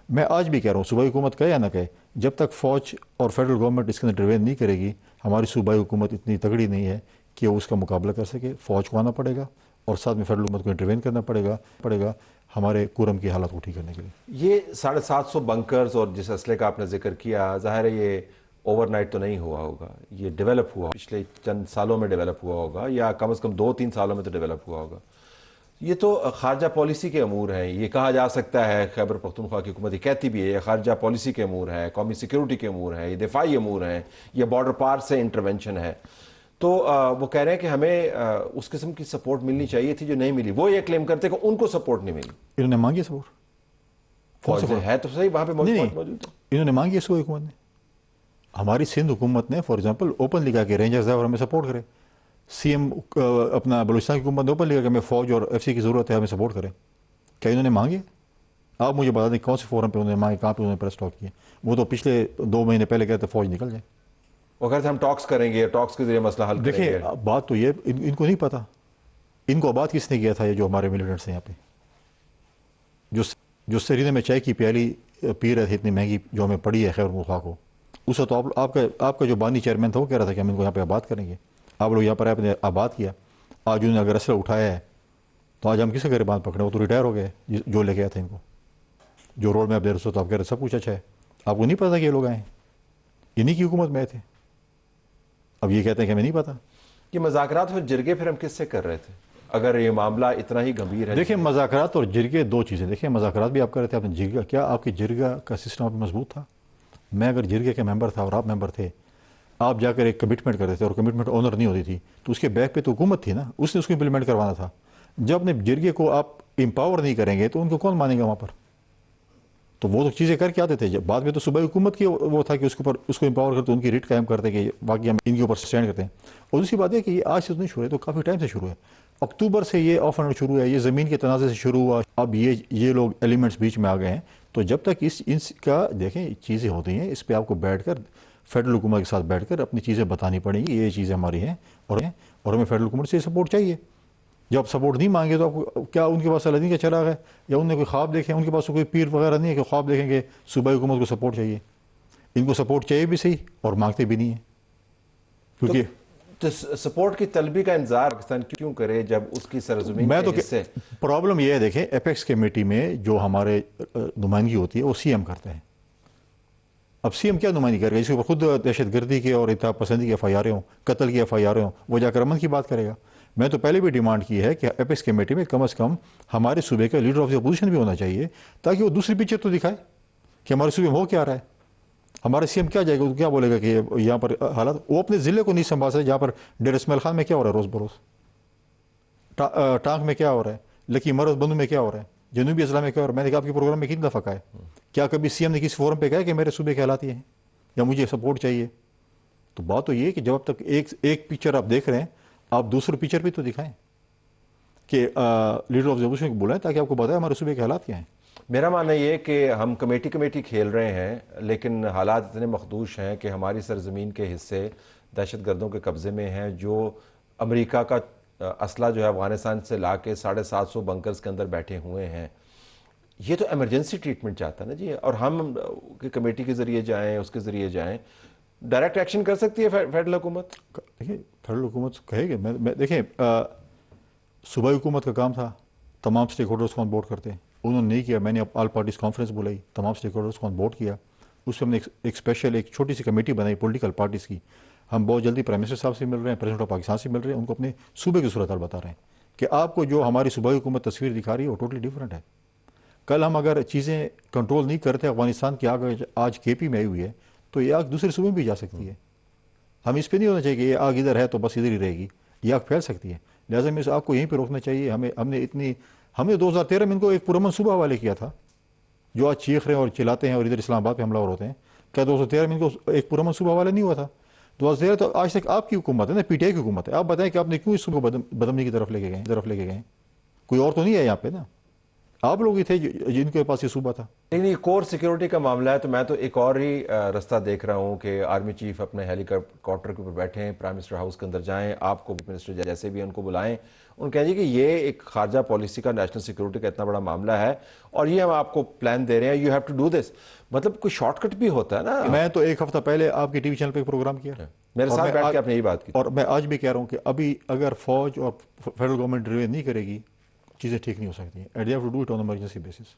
میں آج بھی کہہ رہا ہوں صوبائی حکومت کہے یا نہ کہے، جب تک فوج اور فیڈرل گورنمنٹ اس کے اندر انٹروین نہیں کرے گی، ہماری صوبائی حکومت اتنی تگڑی نہیں ہے کہ وہ اس کا مقابلہ کر سکے. فوج کو آنا پڑے گا اور ساتھ میں فیڈرل حکومت کو انٹروین کرنا پڑے گا ہمارے کورم کی حالات کو ٹھیک کرنے کے لیے. یہ 750 بنکرز اور جس اسلحے کا آپ نے ذکر کیا، ظاہر ہے یہ اوور نائٹ تو نہیں ہوا ہوگا، یہ ڈیولپ ہوا پچھلے چند سالوں میں ڈیولپ ہوا ہوگا، یا کم از کم 2-3 سالوں میں تو ڈیولپ ہوا ہوگا. یہ تو خارجہ پالیسی کے امور ہیں. یہ کہا جا سکتا ہے، خیبر پختونخوا کی حکومت یہ کہتی بھی ہے، یہ خارجہ پالیسی کے امور ہیں، قومی سیکیورٹی کے امور ہیں، یہ دفاعی امور ہیں، یہ بارڈر پار سے انٹرونشن ہے. تو وہ کہہ رہے ہیں کہ ہمیں اس قسم کی سپورٹ ملنی چاہیے تھی جو نہیں ملی. وہ یہ کلیم کرتے کہ ان کو سپورٹ نہیں ملی. انہوں نے مانگی سپورٹ، فوج ہے تو صحیح وہاں پہ موجود ہے. انہوں نے مانگی صوبائی حکومت نے. ہماری سندھ حکومت نے فار ایگزامپل اوپن لکھا کہ رینجرز اور ہمیں سپورٹ کرے. CM اپنا بلوچستان کی حکومت نے اوپن لکھا کہ ہمیں فوج اور FC کی ضرورت ہے، ہمیں سپورٹ کرے. کیا انہوں نے مانگے؟ آپ مجھے بتا دیں کون سے فورم پہ انہوں نے مانگے، کہاں پہ انہوں نے پریس ٹاک کیا؟ وہ تو پچھلے 2 مہینے پہلے کہتے فوج نکل جائے. وہ کہتے ہم ٹاکس کریں گے، ٹاکس کے ذریعے مسئلہ حل کریں گے. دیکھیں بات تو یہ ان کو نہیں پتا، ان کو آباد کس نے کیا تھا؟ یہ جو ہمارے ملیٹنٹس ہیں یہاں پہ، جو سرینے میں چائے کی پیالی پی رہے تھے اتنی مہنگی جو ہمیں پڑی ہے خیبر پختونخوا کو. اس وقت تو آپ کا جو بانی چیئرمین تھا وہ کہہ رہا تھا کہ ہم ان کو یہاں پہ آباد کریں گے. آپ لوگ یہاں پر آپ نے آباد کیا. آج انہوں نے اگر اسلحہ اٹھایا ہے تو آج ہم کسے گریبان پکڑے؟ وہ تو ریٹائر ہو گئے جو لے کے آئے تھے ان کو. جو رول میں آپ دے رہے تو آپ کہہ رہے سب کچھ اچھا ہے. آپ کو نہیں پتا کہ یہ لوگ آئے ہیں، انہی کی حکومت میں آئے تھے. اب یہ کہتے ہیں کہ ہمیں نہیں پتا. یہ مذاکرات اور جرگے پھر ہم کس سے کر رہے تھے اگر یہ معاملہ اتنا ہی گمبھیر ہے؟ دیکھیں مذاکرات اور جرگے 2 چیزیں. دیکھیں مذاکرات بھی آپ کر رہے تھے، آپ نے جرگا، کیا آپ کی جرگا کا سسٹم آپ مضبوط تھا؟ میں اگر جرگے کے ممبر تھا اور آپ ممبر تھے، آپ جا کر ایک کمٹمنٹ کرتے تھے اور کمٹمنٹ آنر نہیں ہوتی تھی تو اس کے بیک پہ تو حکومت تھی نا، اس نے اس کو امپلیمنٹ کروانا تھا. جب اپنے جرگے کو آپ امپاور نہیں کریں گے تو ان کو کون مانے گا وہاں پر؟ تو وہ تو چیزیں کر کے آتے تھے. جب بعد میں تو صوبائی حکومت کی وہ تھا کہ اس کے اوپر اس کو امپاور کرتے، ان کی ریٹ قائم کرتے کہ باقی ہم ان کے اوپر سٹینڈ کرتے ہیں. اور دوسری بات ہے کہ یہ آج سے تو نہیں شروع ہے، تو کافی ٹائم سے شروع ہے. اکتوبر سے یہ آف اینڈ شروع ہے، یہ زمین کے تنازع سے شروع ہوا. اب یہ لوگ ایلیمنٹس بیچ میں آ گئے ہیں. تو جب تک ان کا دیکھیں چیزیں ہوتی ہیں، اس پہ آپ کو بیٹھ کر فیڈرل حکومت کے ساتھ بیٹھ کر اپنی چیزیں بتانی پڑیں گی. یہ چیزیں ہماری ہیں اور ہمیں فیڈرل حکومت سے سپورٹ چاہیے. جب آپ سپورٹ نہیں مانگے تو آپ کو کیا ان کے پاس الدین کا چراغ ہے یا انہوں نے کوئی خواب دیکھے؟ ان کے پاس کوئی پیر وغیرہ نہیں ہے کہ خواب دیکھیں کہ صوبائی حکومت کو سپورٹ چاہیے. ان کو سپورٹ چاہیے بھی صحیح اور مانگتے بھی نہیں ہیں. کیونکہ سپورٹ کی طلبی کا انتظار پاکستان کیوں کرے جب اس کی سرزمین میں تو کے حصے؟ پرابلم یہ ہے، دیکھیں ایپیکس کمیٹی میں جو ہمارے نمائندگی ہوتی ہے وہ CM کرتے ہیں. اب CM کیا نمائندگی کرے گا؟ اس کے اوپر خود دہشت گردی کے اور انتہا پسندی کے FIR ہوں، قتل کی FIR ہوں، وہ جا کر امن کی بات کرے گا. میں تو پہلے بھی ڈیمانڈ کی ہے کہ ایپیکس کمیٹی میں کم از کم ہمارے صوبے کا لیڈر آف دی اپوزیشن بھی ہونا چاہیے تاکہ وہ دوسری پکچر تو دکھائے کہ ہمارے صوبے میں ہو کیا رہا ہے. ہمارے CM کیا جائے گا، کیا بولے گا کہ یہاں پر حالات، وہ اپنے ضلع کو نہیں سنبھال سکتے. جہاں پر ڈیر اسماعیل خان میں کیا ہو رہا ہے روز بروز، ٹانک میں کیا ہو رہا ہے، لکی مرز بندو میں کیا ہو رہا ہے، جنوبی اضلاع میں کیا ہو رہا ہے. میں نے کہا آپ کے پروگرام میں کتنا دفعہ کہا ہے، کیا کبھی CM نے کسی فورم پہ کہا ہے کہ میرے صوبے کے حالات یہ ہیں یا مجھے سپورٹ چاہیے؟ تو بات تو یہ ہے کہ جب تک ایک پکچر آپ دیکھ رہے ہیں، آپ دوسرے پکچر بھی تو دکھائیں کہ لیڈر آف دی اپوزیشن کو بلائیں تاکہ آپ کو بتائیں ہمارے صوبے کے حالات کیا ہیں. میرا ماننا یہ ہے کہ ہم کمیٹی کھیل رہے ہیں، لیکن حالات اتنے مخدوش ہیں کہ ہماری سرزمین کے حصے دہشت گردوں کے قبضے میں ہیں، جو امریکہ کا اسلحہ جو ہے افغانستان سے لا کے 750 بنکرز کے اندر بیٹھے ہوئے ہیں۔ یہ تو ایمرجنسی ٹریٹمنٹ چاہتا ہے نا جی، اور ہم کمیٹی کے ذریعے جائیں، اس کے ذریعے جائیں، ڈائریکٹ ایکشن کر سکتی ہے فیڈرل حکومت؟ دیکھیں فیڈرل حکومت کہے گی، میں دیکھیں صوبائی حکومت کا کام تھا تمام اسٹیک ہولڈرس کو آن بورڈ کرتے ہیں، انہوں نے نہیں کیا۔ میں نے آل پارٹیز کانفرنس بلائی، تمام اسٹیک ہولڈرس کو آن بورڈ کیا، اس میں ہم نے ایک اسپیشل ایک چھوٹی سی کمیٹی بنائی پولیٹیکل پارٹیز کی۔ ہم بہت جلدی پرائم منسٹر صاحب سے مل رہے ہیں، پریزیڈنٹ آف پاکستان سے مل رہے ہیں، ان کو اپنے صوبے کی صورتحال بتا رہے ہیں کہ آپ کو جو ہماری صوبائی حکومت تصویر دکھا رہی ہے وہ ٹوٹلی ڈفرینٹ ہے۔ کل ہم اگر چیزیں کنٹرول نہیں کرتے، افغانستان کی آگ آج کے پی میں آئی ہوئی ہے تو یہ آگ دوسرے صوبے میں بھی جا سکتی ہے۔ ہم اس پہ نہیں ہونا چاہیے کہ یہ آگ ادھر ہے تو بس ادھر ہی رہے گی، یہ آگ پھیل سکتی ہے، لہٰذا میں اس آگ کو یہیں پہ روکنا چاہیے۔ ہم نے 2013 میں ان کو ایک پرامن صوبہ حوالے کیا تھا، جو آج چیخ رہے ہیں اور چلاتے ہیں اور ادھر اسلام آباد پہ حملہ ہوتے ہیں۔ کیا 2013 میں ان کو ایک پرامن صوبہ حوالے نہیں ہوا تھا؟ 2013 تو آج تک آپ کی حکومت ہے نا، پی ٹی آئی کی حکومت ہے۔ آپ بتائیں کہ آپ نے کیوں اس صوبے کو بدمنی کی طرف لے کے گئے؟ کوئی اور تو نہیں ہے یہاں پہ نا، آپ لوگ ہی تھے جن کے پاس یہ صوبہ تھا۔ لیکن یہ کور سیکیورٹی کا معاملہ ہے تو میں تو ایک اور ہی رستہ دیکھ رہا ہوں کہ آرمی چیف اپنے ہیلی کاپٹر کے اوپر بیٹھیں، پرائم منسٹر ہاؤس کے اندر جائیں، آپ کو منسٹر جیسے بھی ان کو بلائیں، ان کہیں جی کہ یہ ایک خارجہ پالیسی کا، نیشنل سیکیورٹی کا اتنا بڑا معاملہ ہے اور یہ ہم آپ کو پلان دے رہے ہیں، you have to do this. مطلب کوئی شارٹ کٹ بھی ہوتا ہے نا۔ میں تو ایک ہفتہ پہلے آپ کی ٹی وی چینل پہ ایک پروگرام کیا، میرے ساتھ بیٹھ کے آپ نے یہی بات کی، اور میں آج بھی کہہ رہا ہوں کہ ابھی اگر فوج اور فیڈرل گورنمنٹ ریویو نہیں کرے گی چیزیں ٹھیک نہیں ہو سکتی ہیں۔ And they have to do it on emergency basis.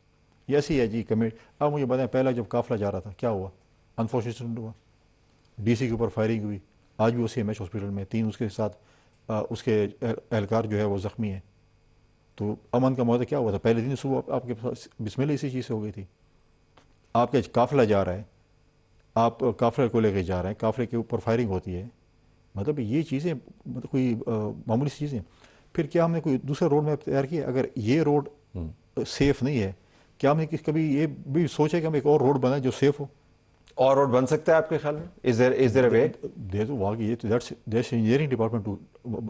یہ ایسی ہے جی کمیٹی۔ آپ مجھے بتائیں پہلا جب قافلہ جا رہا تھا کیا ہوا؟ انفارچونیٹ ہوا، ڈی سی کے اوپر فائرنگ ہوئی، آج بھی وہ سی ایم ایچ ہاسپٹل میں 3 اس کے ساتھ اس کے اہلکار جو ہے وہ زخمی ہیں۔ تو امن کا معاہدہ کیا ہوا تھا؟ پہلے دن صبح آپ کے پاس بسم اللہ اسی چیز سے ہو گئی تھی۔ آپ کا قافلہ جا رہا ہے، آپ قافلے کو لے کے جا رہے ہیں، قافلے کے اوپر فائرنگ ہوتی ہے، مطلب یہ چیزیں مطلب کوئی معمولی سی چیزیں۔ پھر کیا ہم نے کوئی دوسرا روڈ میپ تیار کیا؟ اگر یہ روڈ سیف نہیں ہے، کیا ہم نے کبھی یہ بھی سوچا کہ ہم ایک اور روڈ بنائیں جو سیف ہو؟ اور روڈ بن سکتا ہے آپ کے خیال میں؟ از دیر اے وے؟ تو واقعی یہ تو دیٹس انجینئرنگ ڈپارٹمنٹ،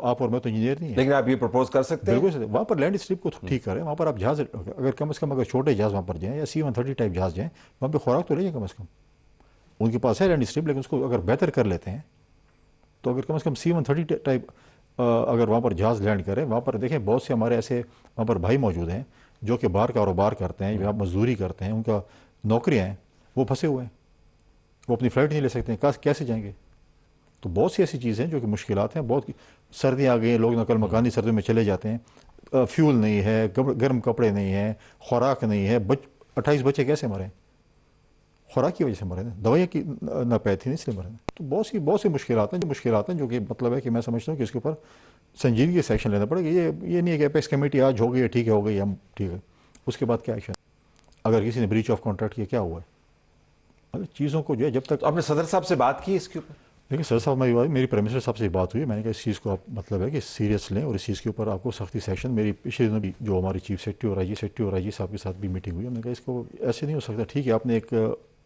آپ اور میں تو انجینئر نہیں ہیں، لیکن آپ یہ پرپوز کر سکتے ہیں؟ بالکل وہاں پر لینڈ اسٹرپ کو ٹھیک کریں، وہاں پر آپ جہاز اگر کم از کم اگر چھوٹے جہاز وہاں پر جائیں یا C-130 ٹائپ جہاز جائیں، وہاں پہ خوراک تو رہے کم از کم۔ ان کے پاس ہے لینڈ اسٹرپ، لیکن اس کو اگر بہتر کر لیتے ہیں تو اگر کم از کم C-130 ٹائپ اگر وہاں پر جہاز لینڈ کریں، وہاں پر دیکھیں بہت سے ہمارے ایسے وہاں پر بھائی موجود ہیں جو کہ باہر کاروبار کرتے ہیں یا مزدوری کرتے ہیں، ان کا نوکریاں ہیں، وہ پھنسے ہوئے ہیں، وہ اپنی فلائٹ نہیں لے سکتے ہیں، کیسے جائیں گے؟ تو بہت سی ایسی چیزیں جو کہ مشکلات ہیں، بہت سردیاں آ گئی ہیں، لوگ نقل مکانی سردیوں میں چلے جاتے ہیں، فیول نہیں ہے، گرم کپڑے نہیں ہیں، خوراک نہیں ہے، 28 بچے کیسے مریں؟ خوراک کی وجہ سے مرے نا، دوائیاں کی ناپید تھی نہیں اس لیے مرے نا۔ تو بہت سی مشکلات ہیں جو کہ مطلب ہے کہ میں سمجھتا ہوں کہ اس کے اوپر سنجیدگی سے ایکشن لینا پڑے گا۔ یہ نہیں ہے کہ اپیکس کمیٹی آج ہو گئی ٹھیک ہے، ہو گئی ہم ٹھیک ہے، اس کے بعد کیا ایکشن؟ اگر کسی نے بریچ آف کانٹریکٹ کیا کیا ہوا ہے؟ مطلب چیزوں کو جو ہے جب تک آپ نے صدر صاحب سے بات کی اس کے اوپر؟ لیکن سر صاحب میری پرائم منسٹر صاحب سے بات ہوئی، میں نے کہا اس چیز کو آپ مطلب ہے کہ سیریس لیں اور اس چیز کے اوپر آپ کو سختی سے ایکشن۔ میری پچھلے دنوں بھی جو ہماری چیف سیکرٹری اور آئی جی صاحب کے ساتھ بھی میٹنگ ہوئی، ہم نے کہا اس کو ایسے نہیں ہو سکتا، ٹھیک ہے آپ نے ایک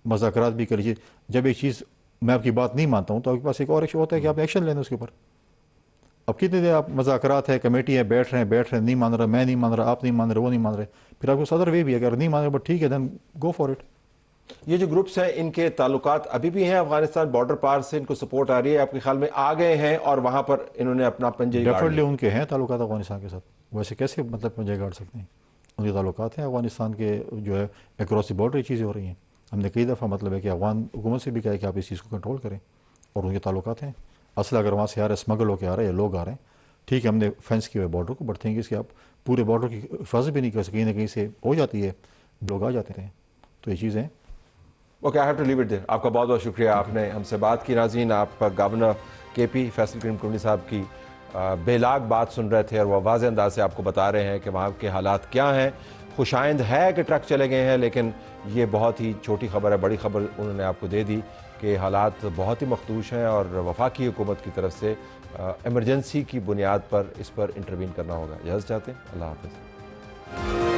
مذاکرات بھی کر لیجیے، جب ایک چیز میں آپ کی بات نہیں مانتا ہوں تو آپ کے پاس ایک اور ایکشن ہوتا ہے کہ آپ نے ایکشن لینا اس کے اوپر۔ اب کتنے دیر آپ مذاکرات ہے، کمیٹی ہے، بیٹھ رہے ہیں، نہیں مان رہا، میں نہیں مان رہا، آپ نہیں مان رہے، وہ نہیں مان رہے، پھر آپ کو صدر وے بھی ہے اگر نہیں مان رہے بٹ ٹھیک ہے دین گو فار اٹ۔ یہ جو گروپس ہیں ان کے تعلقات ابھی بھی ہیں افغانستان بارڈر پار سے، ان کو سپورٹ آ رہی ہے آپ کے خیال میں؟ آ گئے ہیں اور وہاں پر انہوں نے اپنا پنجے گاڑ ڈیفینیٹلی ان کے ہیں تعلقات افغانستان کے ساتھ، ویسے کیسے مطلب پنجے گاڑ سکتے ہیں؟ ان کے تعلقات ہیں افغانستان کے، جو ہے اکراس دی بارڈر یہ چیزیں ہو رہی ہیں۔ ہم نے کئی دفعہ مطلب ہے کہ افغان حکومت سے بھی کہا ہے کہ آپ اس چیز کو کنٹرول کریں، اور ان کے تعلقات ہیں۔ اسلحہ اگر وہاں سے آ رہا ہے، اسمگل ہو کے آ رہا ہے یا لوگ آ رہے ہیں، ٹھیک ہے ہم نے فینس کیا ہوئے بارڈر کو، بٹ تھنگ اس کہ آپ پورے بارڈر کی حفاظت بھی نہیں کر سکتے، کہیں نہ کہیں سے ہو جاتی ہے، لوگ آ جاتے ہیں، تو یہ چیزیں۔ Okay, I have to leave it there. آپ کا بہت بہت شکریہ، آپ نے ہم سے بات کی۔ ناظرین، آپ گورنر کے پی فیصل کریم ٹنڈی صاحب کی بے لاگ بات سن رہے تھے اور وہ واضح انداز سے آپ کو بتا رہے ہیں کہ وہاں کے حالات کیا ہیں۔ خوش آئند ہے کہ ٹرک چلے گئے ہیں، لیکن یہ بہت ہی چھوٹی خبر ہے، بڑی خبر انہوں نے آپ کو دے دی کہ حالات بہت ہی مخدوش ہیں اور وفاقی حکومت کی طرف سے ایمرجنسی کی بنیاد پر اس پر انٹروین کرنا ہوگا۔ اجازت چاہتے ہیں، اللہ حافظ۔